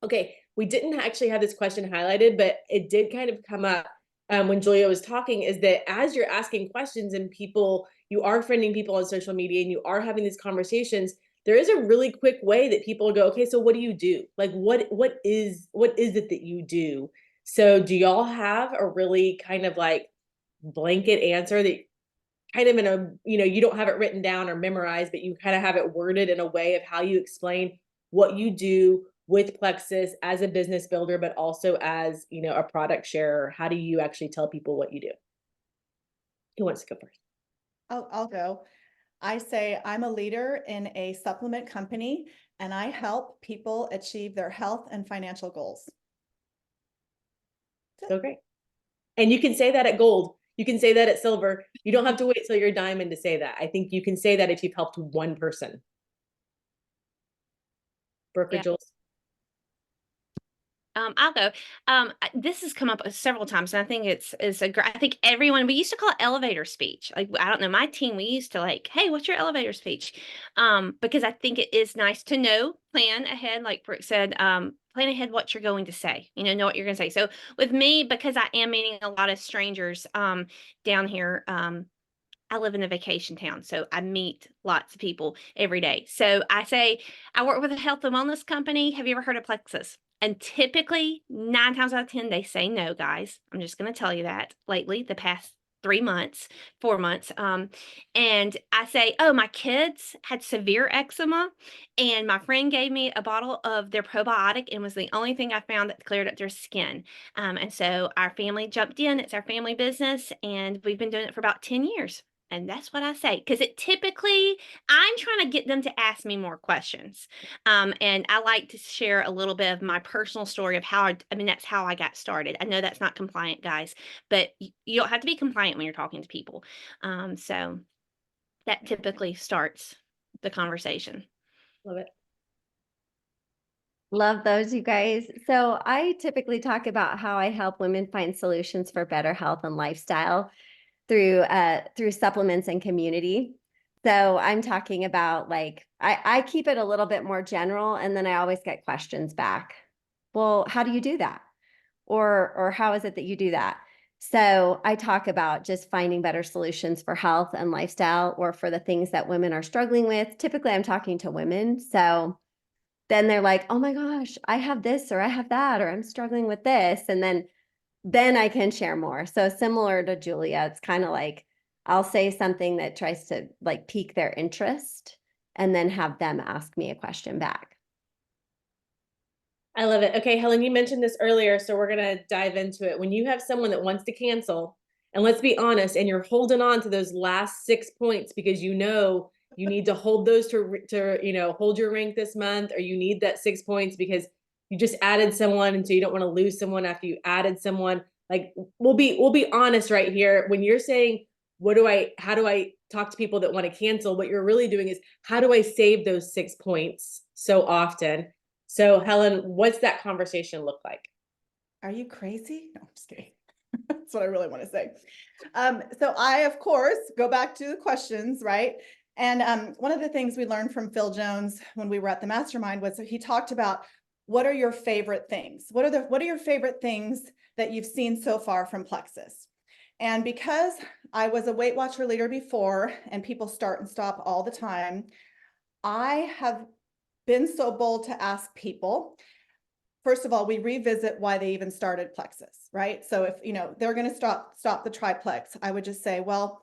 Okay, we didn't actually have this question highlighted, but it did kind of come up when Julia was talking, is that as you're asking questions and people, you are friending people on social media and you are having these conversations, there is a really quick way that people go, okay, so what do you do? Like, what is it that you do? So do y'all have a really kind of like blanket answer that kind of in a, you don't have it written down or memorized, but you kind of have it worded in a way of how you explain what you do with Plexus as a business builder, but also as, a product sharer? How do you actually tell people what you do? Who wants to go first?
I'll go. I say I'm a leader in a supplement company and I help people achieve their health and financial goals.
So great. And you can say that at gold. You can say that at silver. You don't have to wait till you're diamond to say that. I think you can say that if you've helped one person. Brooke or
Yeah.
Jules?
I'll go. This has come up several times, and I think it's a great. I think everyone, we used to call it elevator speech. Like, I don't know, my team, we used to like, hey, what's your elevator speech? Because I think it is nice to plan ahead, like Brooke said, plan ahead what you're going to say. Know what you're going to say. So with me, because I am meeting a lot of strangers down here. I live in a vacation town, so I meet lots of people every day. So I say, I work with a health and wellness company. Have you ever heard of Plexus? And typically, 9 times out of 10, they say no, guys. I'm just going to tell you that lately, the past 3 months, 4 months. And I say, oh, my kids had severe eczema, and my friend gave me a bottle of their probiotic and was the only thing I found that cleared up their skin. And so our family jumped in. It's our family business, and we've been doing it for about 10 years. And that's what I say, because it typically, I'm trying to get them to ask me more questions. And I like to share a little bit of my personal story of how, I mean, that's how I got started. I know that's not compliant, guys, but you don't have to be compliant when you're talking to people. So that typically starts the conversation.
Love it.
Love those, you guys. So I typically talk about how I help women find solutions for better health and lifestyle through supplements and community. So I'm talking about like I keep it a little bit more general, and then I always get questions back. Well, how do you do that? Or how is it that you do that? So I talk about just finding better solutions for health and lifestyle, or for the things that women are struggling with. Typically, I'm talking to women. So then they're like, oh my gosh, I have this, or I have that, or I'm struggling with this. And then I can share more. So similar to Julia, it's kind of like I'll say something that tries to like pique their interest, and then have them ask me a question back.
I love it. Okay, Helen, you mentioned this earlier, so we're going to dive into it. When you have someone that wants to cancel, and let's be honest, and you're holding on to those last 6 points because you need to hold those to hold your rank this month, or you need that 6 points because you just added someone, and so you don't want to lose someone after you added someone. Like, we'll be honest right here. When you're saying, how do I talk to people that want to cancel? What you're really doing is, how do I save those 6 points so often? So Helen, what's that conversation look like?
Are you crazy? No, I'm just kidding. That's what I really want to say. So I, of course, go back to the questions, right? And one of the things we learned from Phil Jones when we were at the mastermind was he talked about, what are your favorite things? What are your favorite things that you've seen so far from Plexus? And because I was a Weight Watcher leader before, and people start and stop all the time, I have been so bold to ask people. First of all, we revisit why they even started Plexus, right? So if they're going to stop the triplex, I would just say, well,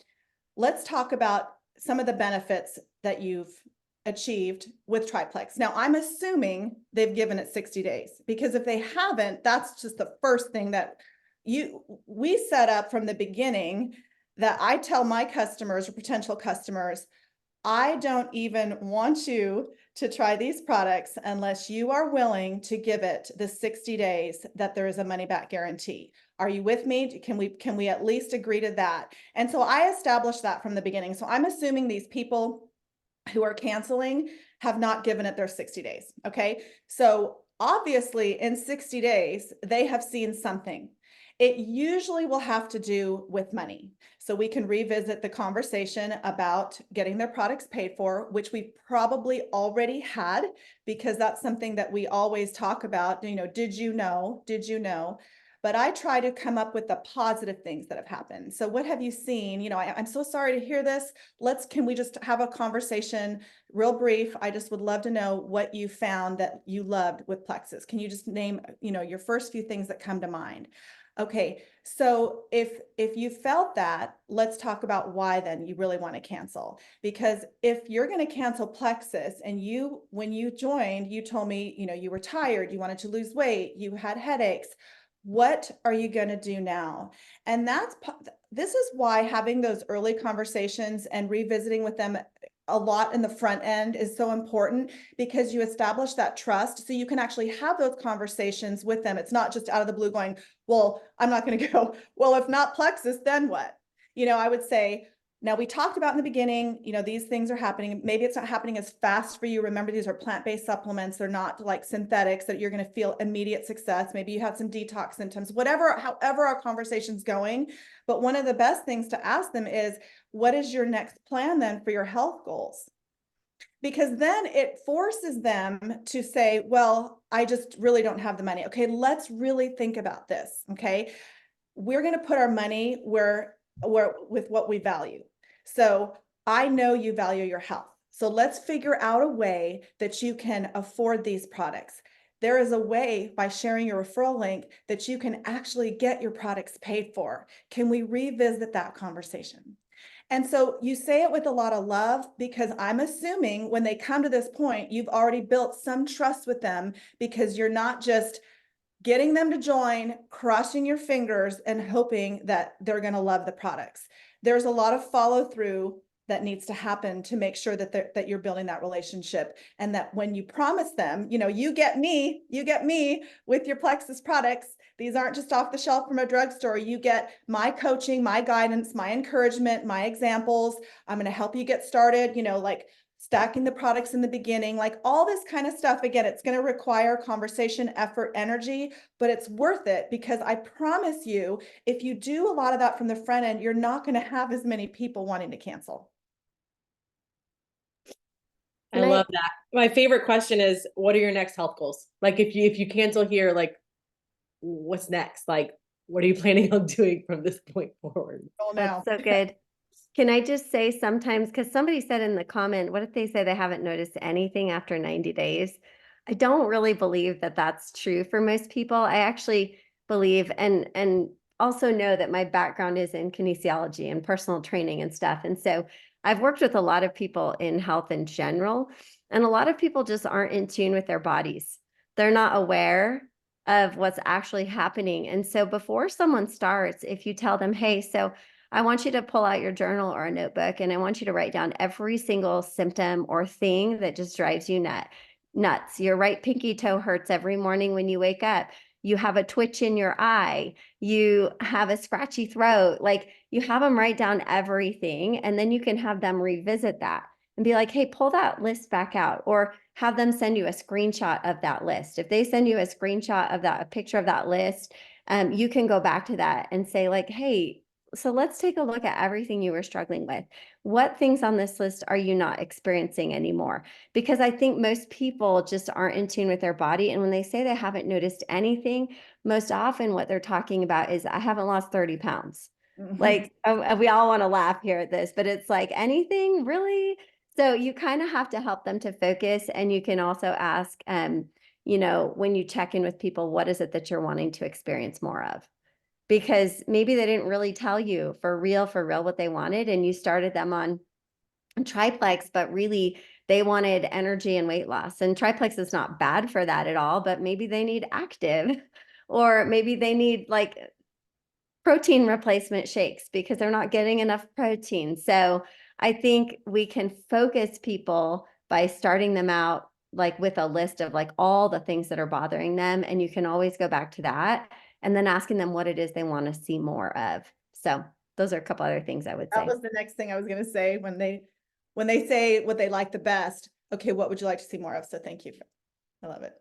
let's talk about some of the benefits that you've achieved with triplex. Now, I'm assuming they've given it 60 days, because if they haven't, that's just the first thing that we set up from the beginning, that I tell my customers or potential customers, I don't even want you to try these products unless you are willing to give it the 60 days that there is a money back guarantee. Are you with me? Can we at least agree to that? And so I established that from the beginning. So I'm assuming these people who are canceling, have not given it their 60 days. Okay. So obviously in 60 days, they have seen something. It usually will have to do with money. So we can revisit the conversation about getting their products paid for, which we probably already had, because that's something that we always talk about. You know, did you know? Did you know? But I try to come up with the positive things that have happened. So what have you seen? You know, I'm so sorry to hear this. Can we just have a conversation real brief? I just would love to know what you found that you loved with Plexus. Can you just name, you know, your first few things that come to mind? Okay, so if you felt that, let's talk about why then you really want to cancel. Because if you're going to cancel Plexus and when you joined, you told me, you know, you were tired, you wanted to lose weight, you had headaches. What are you going to do now? And this is why having those early conversations and revisiting with them a lot in the front end is so important, because you establish that trust so you can actually have those conversations with them. It's not just out of the blue going, well, I'm not going to go, well, if not Plexus, then what? You know, I would say, now we talked about in the beginning, you know, these things are happening. Maybe it's not happening as fast for you. Remember, these are plant-based supplements. They're not like synthetics that you're going to feel immediate success. Maybe you have some detox symptoms, however our conversation's going. But one of the best things to ask them is, what is your next plan then for your health goals? Because then it forces them to say, well, I just really don't have the money. Okay, let's really think about this. Okay, we're going to put our money where with what we value. So I know you value your health. So let's figure out a way that you can afford these products. There is a way, by sharing your referral link, that you can actually get your products paid for. Can we revisit that conversation? And so you say it with a lot of love, because I'm assuming when they come to this point, you've already built some trust with them, because you're not just getting them to join, crossing your fingers and hoping that they're going to love the products. There's a lot of follow through that needs to happen to make sure that you're building that relationship, and that when you promise them, you know, you get me with your Plexus products. These aren't just off the shelf from a drugstore. You get my coaching, my guidance, my encouragement, my examples. I'm going to help you get started, you know, like stacking the products in the beginning, like all this kind of stuff. Again, it's going to require conversation, effort, energy, but it's worth it, because I promise you, if you do a lot of that from the front end, you're not going to have as many people wanting to cancel.
I love that. My favorite question is, what are your next health goals? Like if you cancel here, like what's next? Like, what are you planning on doing from this point forward?
Oh,
That's so good. Can I just say sometimes, because somebody said in the comment, what if they say they haven't noticed anything after 90 days? I don't really believe that that's true for most people. I actually believe and also know that my background is in kinesiology and personal training and stuff. And so I've worked with a lot of people in health in general, and a lot of people just aren't in tune with their bodies. They're not aware of what's actually happening. And so before someone starts, if you tell them, hey, so I want you to pull out your journal or a notebook, and I want you to write down every single symptom or thing that just drives you nuts. Your right pinky toe hurts every morning when you wake up. You have a twitch in your eye. You have a scratchy throat. Like, you have them write down everything, and then you can have them revisit that and be like, hey, pull that list back out, or have them send you a screenshot of that list. If they send you a screenshot of that, a picture of that list, you can go back to that and say like, hey, so let's take a look at everything you were struggling with. What things on this list are you not experiencing anymore? Because I think most people just aren't in tune with their body. And when they say they haven't noticed anything, most often what they're talking about is, I haven't lost 30 pounds. Like, we all want to laugh here at this, but it's like, anything really? So you kind of have to help them to focus. And you can also ask, you know, when you check in with people, what is it that you're wanting to experience more of? Because maybe they didn't really tell you for real what they wanted, and you started them on triplex, but really they wanted energy and weight loss. And triplex is not bad for that at all, but maybe they need active, or maybe they need like protein replacement shakes because they're not getting enough protein. So I think we can focus people by starting them out like with a list of like all the things that are bothering them. And you can always go back to that, and then asking them what it is they want to see more of. So those are a couple other things I would say.
That was the next thing I was going to say. When they say what they like the best, okay, what would you like to see more of? So thank you. I love it.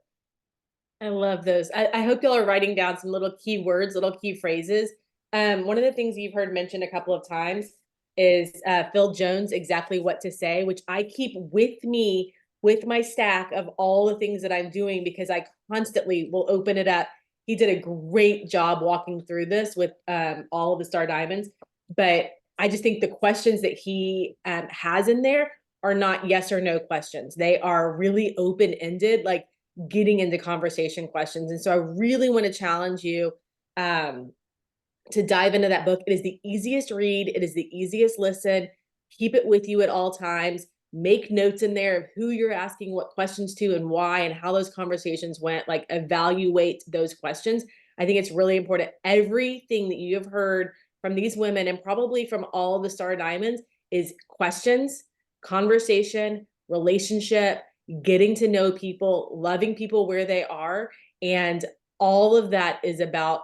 I love those. I hope y'all are writing down some little key words, little key phrases. One of the things you've heard mentioned a couple of times is Phil Jones, exactly what to say, which I keep with me with my stack of all the things that I'm doing because I constantly will open it up. He did a great job walking through this with all of the Star Diamonds, but I just think the questions that he has in there are not yes or no questions. They are really open-ended, like getting into conversation questions. And so I really want to challenge you to dive into that book. It is the easiest read. It is the easiest listen. Keep it with you at all times. Make notes in there of who you're asking what questions to and why and how those conversations went. Like evaluate those questions. I think it's really important. Everything that you have heard from these women and probably from all the Star Diamonds is questions, conversation, relationship, getting to know people, loving people where they are. And all of that is about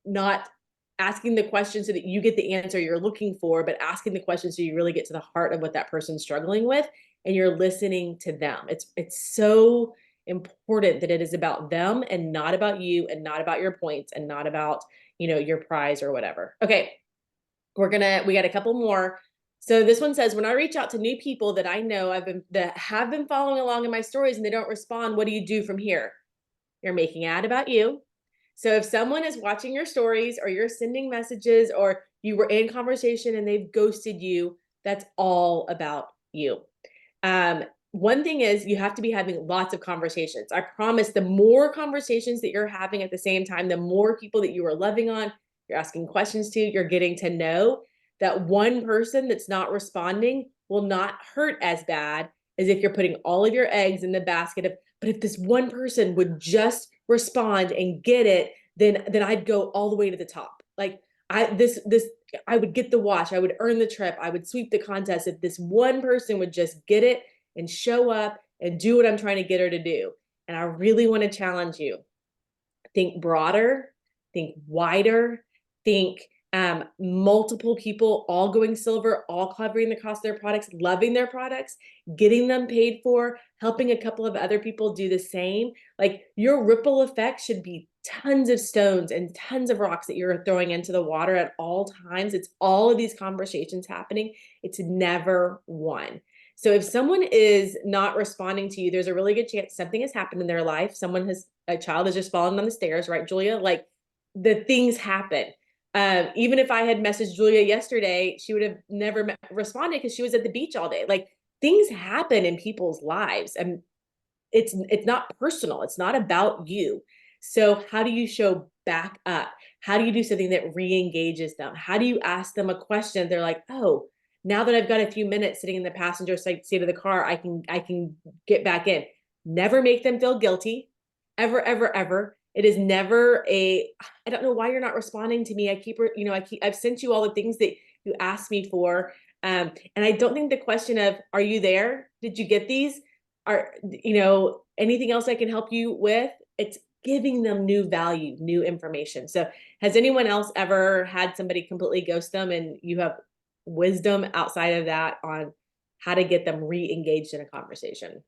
not asking the question so that you get the answer you're looking for, but asking the question so you really get to the heart of what that person's struggling with and you're listening to them. It's so important that it is about them and not about you and not about your points and not about, your prize or whatever. Okay. We got a couple more. So this one says, when I reach out to new people that I know that have been following along in my stories and they don't respond, what do you do from here? You're making an ad about you. So if someone is watching your stories or you're sending messages or you were in conversation and they've ghosted you, that's all about you. One thing is you have to be having lots of conversations. I promise the more conversations that you're having at the same time, the more people that you are loving on, you're asking questions to, you're getting to know, that one person that's not responding will not hurt as bad as if you're putting all of your eggs in the basket of, but if this one person would just respond and get it, then I'd go all the way to the top. Like I would get the watch, I would earn the trip, I would sweep the contest if this one person would just get it and show up and do what I'm trying to get her to do. And I really want to challenge you. Think broader, think wider, think multiple people all going silver, all covering the cost of their products, loving their products, getting them paid for, helping a couple of other people do the same. Like your ripple effect should be tons of stones and tons of rocks that you're throwing into the water at all times. It's all of these conversations happening. It's never one. So if someone is not responding to you, there's a really good chance something has happened in their life. A child has just fallen down the stairs, right, Julia? Like the things happen. Even if I had messaged Julia yesterday, she would have never responded because she was at the beach all day. Like things happen in people's lives, and it's not personal. It's not about you. So how do you show back up? How do you do something that re-engages them? How do you ask them a question? They're like, oh, now that I've got a few minutes sitting in the passenger seat of the car, I can get back in. Never make them feel guilty. Ever, ever, ever. It is never I don't know why you're not responding to me. I've sent you all the things that you asked me for. And I don't think the question of, are you there? Did you get these? Anything else I can help you with? It's giving them new value, new information. So has anyone else ever had somebody completely ghost them and you have wisdom outside of that on how to get them re-engaged in a conversation?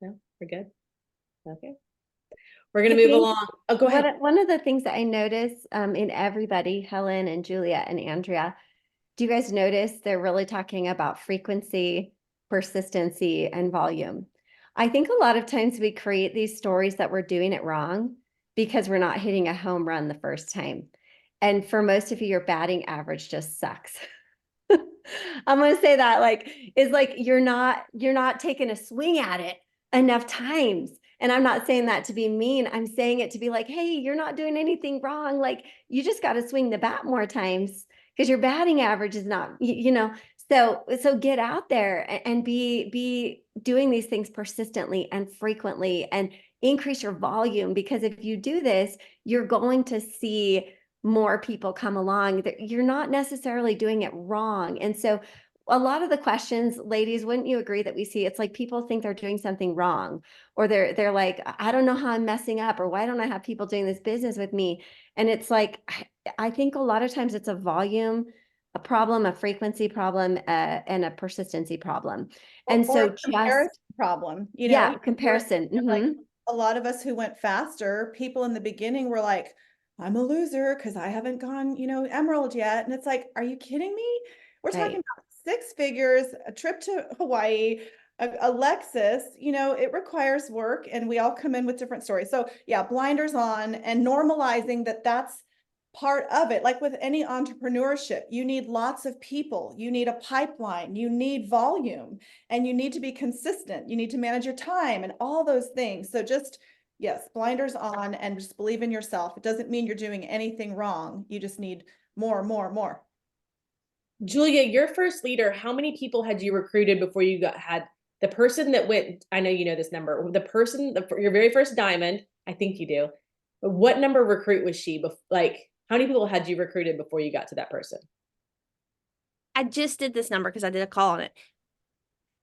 No, we're good. Okay. We're going
I
to move
think
along. Oh, go ahead.
one of the things that I notice in everybody, Helen and Julia and Andrea, do you guys notice they're really talking about frequency, persistency, and volume? I think a lot of times we create these stories that we're doing it wrong because we're not hitting a home run the first time. And for most of you, your batting average just sucks. I'm going to say that it's like you're not taking a swing at it enough times. And I'm not saying that to be mean. I'm saying it to be like, hey, you're not doing anything wrong. Like you just got to swing the bat more times because your batting average is not, so get out there and be doing these things persistently and frequently and increase your volume, because if you do this, you're going to see more people come along. That you're not necessarily doing it wrong. And so a lot of the questions, ladies, wouldn't you agree that we see, it's like people think they're doing something wrong, or they're like, I don't know how I'm messing up, or why don't I have people doing this business with me? And it's like, I think a lot of times it's a volume problem, a frequency problem, and a persistency problem.
Or-
And
or
so
a comparison
just,
problem, you know,
yeah, comparison.
like
Mhm.
a lot of us who went faster, people in the beginning were like, I'm a loser because I haven't gone, you know, Emerald yet. And it's like, are you kidding me? We're talking
Right.
about 6 figures, a trip to Hawaii, a Lexus, you know, it requires work and we all come in with different stories. So yeah, blinders on and normalizing that that's part of it. Like with any entrepreneurship, you need lots of people, you need a pipeline, you need volume, and you need to be consistent. You need to manage your time and all those things. So just, yes, blinders on and just believe in yourself. It doesn't mean you're doing anything wrong. You just need more, more, more.
Julia, your first leader, how many people had you recruited before you had the person that went? I know you know this number. The person, your very first diamond, I think you do. What number recruit was she? Like, how many people had you recruited before you got to that person?
I just did this number because I did a call on it.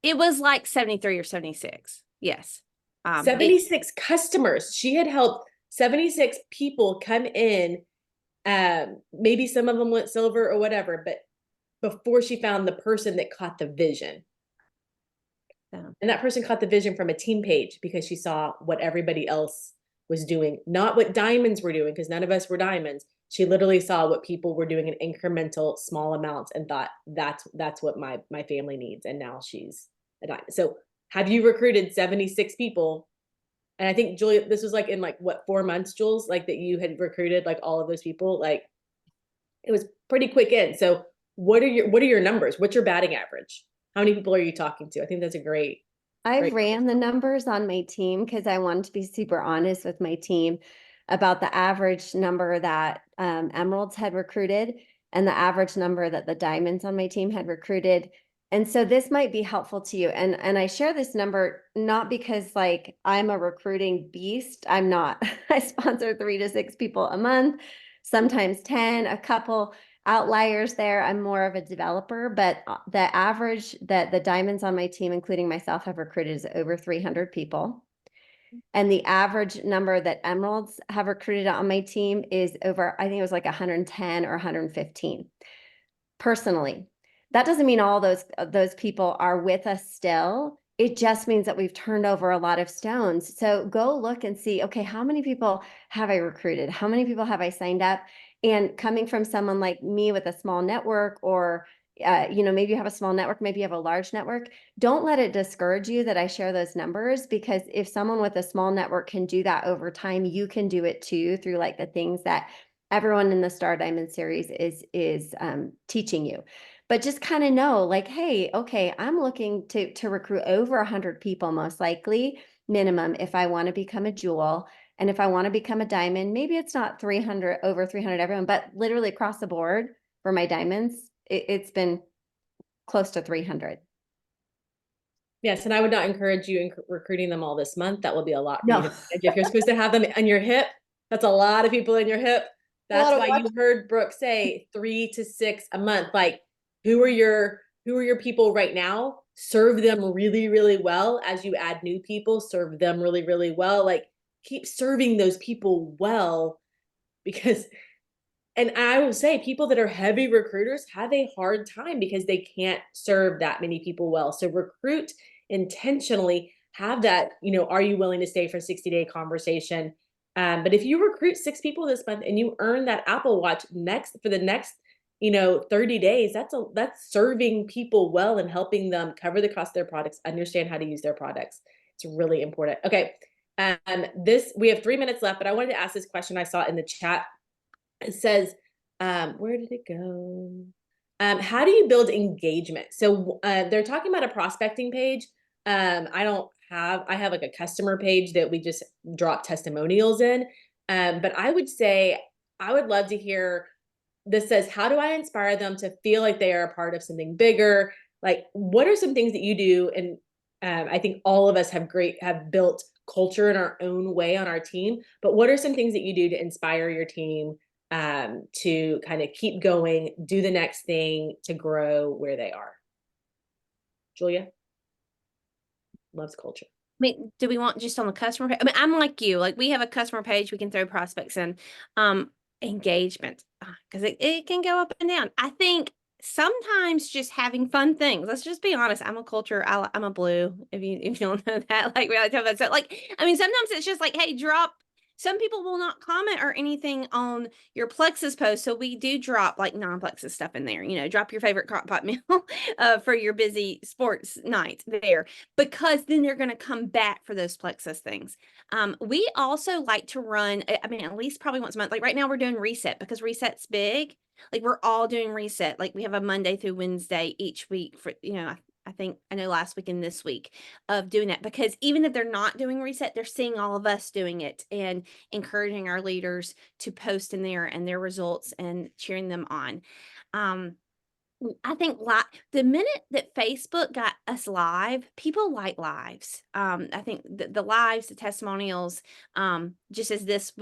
It was like 73 or 76. Yes.
76 customers. She had helped 76 people come in. Maybe some of them went silver or whatever, but before she found the person that caught the vision.
Yeah.
And that person caught the vision from a team page because she saw what everybody else was doing, not what diamonds were doing, because none of us were diamonds. She literally saw what people were doing in incremental small amounts and thought that's what my family needs. And now she's a diamond. So have you recruited 76 people? And I think Julia, this was like in like what 4 months, Jules, like that you had recruited like all of those people. Like it was pretty quick in. So what are your numbers? What's your batting average? How many people are you talking to? I think that's a great.
I
Great.
ran the numbers on my team because I wanted to be super honest with my team about the average number that Emeralds had recruited and the average number that the diamonds on my team had recruited. And so this might be helpful to you. And I share this number not because like I'm a recruiting beast. I'm not. I sponsor 3 to 6 people a month, sometimes 10, a couple outliers there. I'm more of a developer, but the average that the diamonds on my team, including myself, have recruited is over 300 people. And the average number that emeralds have recruited on my team is over, I think it was like 110 or 115 personally. That doesn't mean all those people are with us still. It just means that we've turned over a lot of stones. So go look and see, okay, how many people have I recruited? How many people have I signed up? And coming from someone like me with a small network, or maybe you have a small network, maybe you have a large network. Don't let it discourage you that I share those numbers, because if someone with a small network can do that over time, you can do it too, through like the things that everyone in the Star Diamond series is teaching you. But just kind of know like, hey, okay, I'm looking to recruit over 100 people, most likely minimum, if I want to become a jewel. And if I want to become a diamond, maybe it's not 300, over 300 everyone, but literally across the board for my diamonds, it's been close to 300.
Yes, and I would not encourage you in recruiting them all this month. That will be a lot for you
No.
to manage. If you're supposed to have them on your hip, that's a lot of people in your hip. That's why you heard Brooke say 3 to 6 a month. Like, who are your people right now? Serve them really, really well. As you add new people, serve them really, really well. Like, keep serving those people well, because and I will say people that are heavy recruiters have a hard time because they can't serve that many people well. So recruit intentionally, have that, are you willing to stay for a 60-day conversation? But if you recruit 6 people this month and you earn that Apple Watch for the next 30 days, that's serving people well and helping them cover the cost of their products, understand how to use their products. It's really important. Okay. We have 3 minutes left, but I wanted to ask this question I saw in the chat. It says, where did it go? How do you build engagement? So they're talking about a prospecting page. I have like a customer page that we just drop testimonials in. But I would say, I would love to hear, this says, how do I inspire them to feel like they are a part of something bigger? Like, what are some things that you do? And I think all of us have built culture in our own way on our team, but what are some things that you do to inspire your team to kind of keep going, do the next thing, to grow where they are? Julia loves culture.
I mean, do we want just on the customer page? I mean, I'm like you, like we have a customer page, we can throw prospects in. Engagement, because it can go up and down. I think sometimes just having fun things. Let's just be honest. I'm a culture. I'm a blue. If you don't know that, like we always talk about. So like, I mean, sometimes it's just like, hey, drop. Some people will not comment or anything on your Plexus post, so we do drop like non-Plexus stuff in there. You know, drop your favorite crock pot meal for your busy sports night there, because then they're going to come back for those Plexus things. We also like to run. I mean, at least probably once a month. Like right now, we're doing Reset because Reset's big. Like we're all doing Reset. Like we have a Monday through Wednesday each week for, I think I know last week and this week of doing that, because even if they're not doing Reset, they're seeing all of us doing it and encouraging our leaders to post in there and their results and cheering them on. I think the minute that Facebook got us live, people like lives. I think the lives, the testimonials, just as this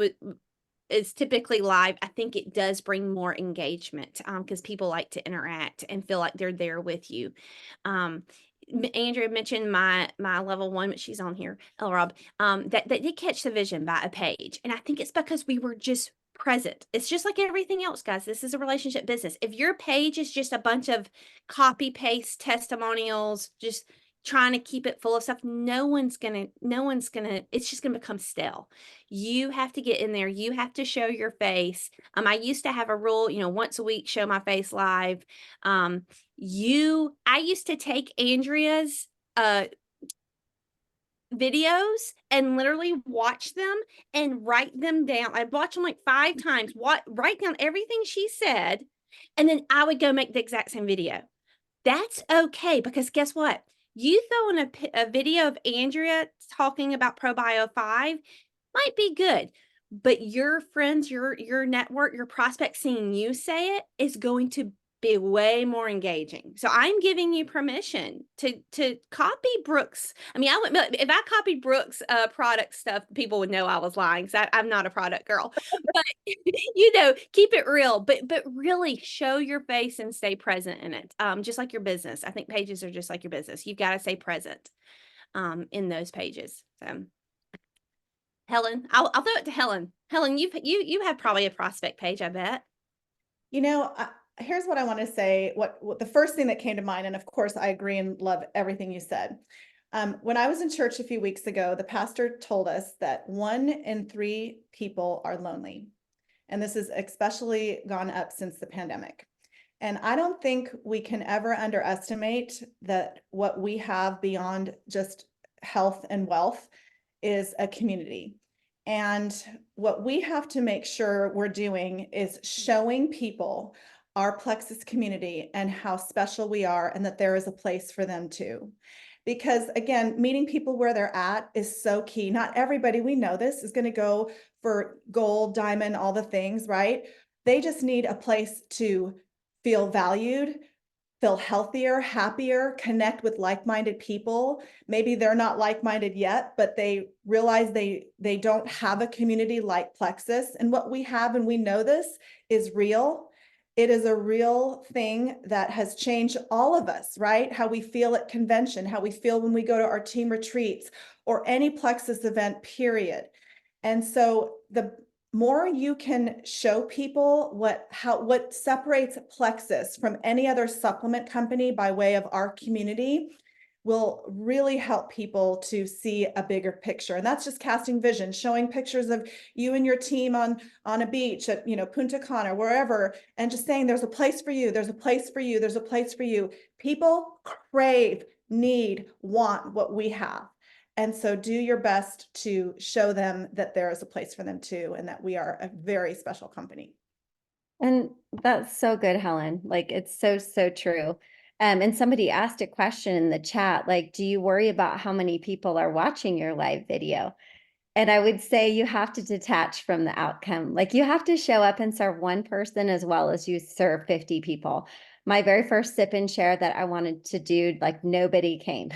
is typically live, I think it does bring more engagement because people like to interact and feel like they're there with you. Andrea mentioned my level 1, but she's on here, Rob, that did catch the vision by a page. And I think it's because we were just present. It's just like everything else, guys. This is a relationship business. If your page is just a bunch of copy paste testimonials, just trying to keep it full of stuff, it's just gonna become stale. You have to get in there. You have to show your face. I used to have a rule, once a week, show my face live. I used to take Andrea's videos and literally watch them and write them down. I'd watch them like 5 times, write down everything she said, and then I would go make the exact same video. That's okay, because guess what? You throw in a video of Andrea talking about ProBio 5 might be good, but your friends, your network, your prospects seeing you say it is going to be way more engaging. So I'm giving you permission to copy Brooks. I mean, if I copied Brooks product stuff, people would know I was lying, because I'm not a product girl. But keep it real, but really show your face and stay present in it. Just like your business. I think pages are just like your business. You've got to stay present in those pages. So Helen, I'll throw it to Helen. Helen, you have probably a prospect page, I bet.
Here's what I want to say. What the first thing that came to mind, and of course I agree and love everything you said. When I was in church a few weeks ago, the pastor told us that 1 in 3 people are lonely. And this has especially gone up since the pandemic. And I don't think we can ever underestimate that what we have beyond just health and wealth is a community. And what we have to make sure we're doing is showing people our Plexus community and how special we are, and that there is a place for them too. Because again, meeting people where they're at is so key. Not everybody, we know this, is going to go for gold, diamond, all the things, right? They just need a place to feel valued, feel healthier, happier, connect with like-minded people. Maybe they're not like-minded yet, but they realize they don't have a community like Plexus. And what we have, and we know this, is real. It is a real thing that has changed all of us, right? How we feel at convention, how we feel when we go to our team retreats or any Plexus event, period. And so the more you can show people what separates Plexus from any other supplement company by way of our community will really help people to see a bigger picture. And that's just casting vision, showing pictures of you and your team on a beach at, Punta Cana, wherever, and just saying there's a place for you, there's a place for you, there's a place for you. People crave, need, want what we have. And so do your best to show them that there is a place for them too, and that we are a very special company.
And that's so good, Helen. Like, it's so, so true. And somebody asked a question in the chat, like, do you worry about how many people are watching your live video? And I would say you have to detach from the outcome. Like, you have to show up and serve one person as well as you serve 50 people. My very first sip and share that I wanted to do, like, nobody came.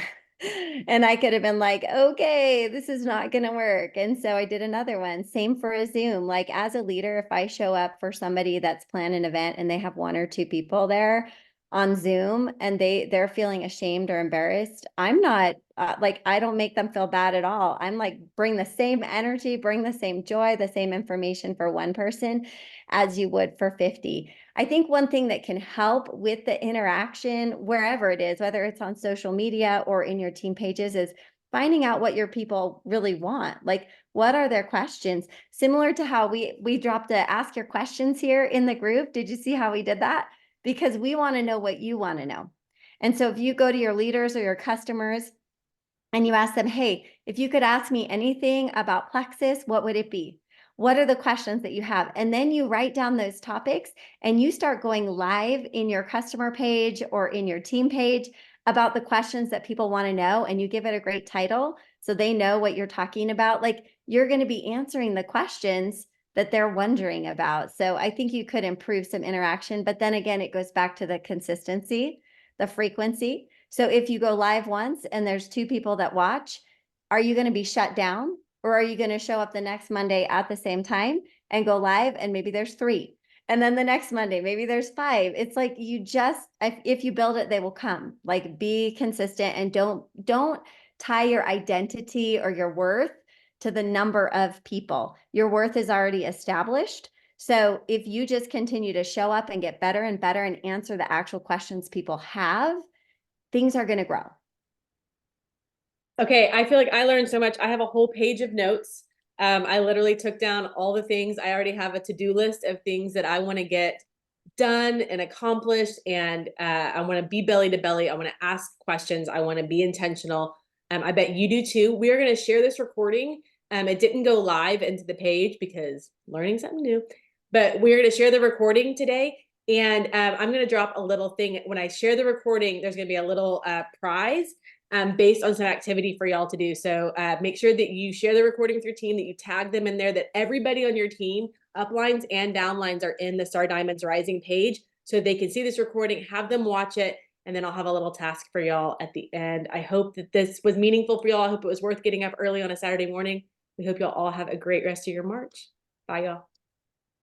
And I could have been like, okay, this is not going to work. And so I did another one. Same for a Zoom. Like, as a leader, if I show up for somebody that's planned an event and they have 1 or 2 people there, on Zoom and they're feeling ashamed or embarrassed, I'm not like, I don't make them feel bad at all. I'm like, bring the same energy, bring the same joy, the same information for one person as you would for 50. I think one thing that can help with the interaction, wherever it is, whether it's on social media or in your team pages, is finding out what your people really want. Like, what are their questions? Similar to how we dropped a ask your questions here in the group. Did you see how we did that? Because we want to know what you want to know. And so if you go to your leaders or your customers and you ask them, hey, if you could ask me anything about Plexus, what would it be? What are the questions that you have? And then you write down those topics and you start going live in your customer page or in your team page about the questions that people want to know, and you give it a great title so they know what you're talking about. Like, you're going to be answering the questions that they're wondering about. So I think you could improve some interaction, but then again, it goes back to the consistency, the frequency. So if you go live once and there's 2 people that watch, are you going to be shut down, or are you going to show up the next Monday at the same time and go live and maybe there's 3? And then the next Monday, maybe there's 5. It's like, you just, if you build it, they will come. Like, be consistent and don't tie your identity or your worth to the number of people. Your worth is already established. So if you just continue to show up and get better and better and answer the actual questions people have, things are going to grow.
Okay, I feel like I learned so much. I have a whole page of notes. I literally took down all the things. I already have a to-do list of things that I want to get done and accomplished. And I want to be belly to belly. I want to ask questions. I want to be intentional. I bet you do too. We are going to share this recording. It didn't go live into the page because learning something new, but we're going to share the recording today. And I'm going to drop a little thing. When I share the recording, there's going to be a little prize based on some activity for y'all to do. So make sure that you share the recording with your team, that you tag them in there, that everybody on your team, uplines and downlines, are in the Star Diamonds Rising page so they can see this recording, have them watch it, and then I'll have a little task for y'all at the end. I hope that this was meaningful for y'all. I hope it was worth getting up early on a Saturday morning. We hope y'all all have a great rest of your March. Bye, y'all.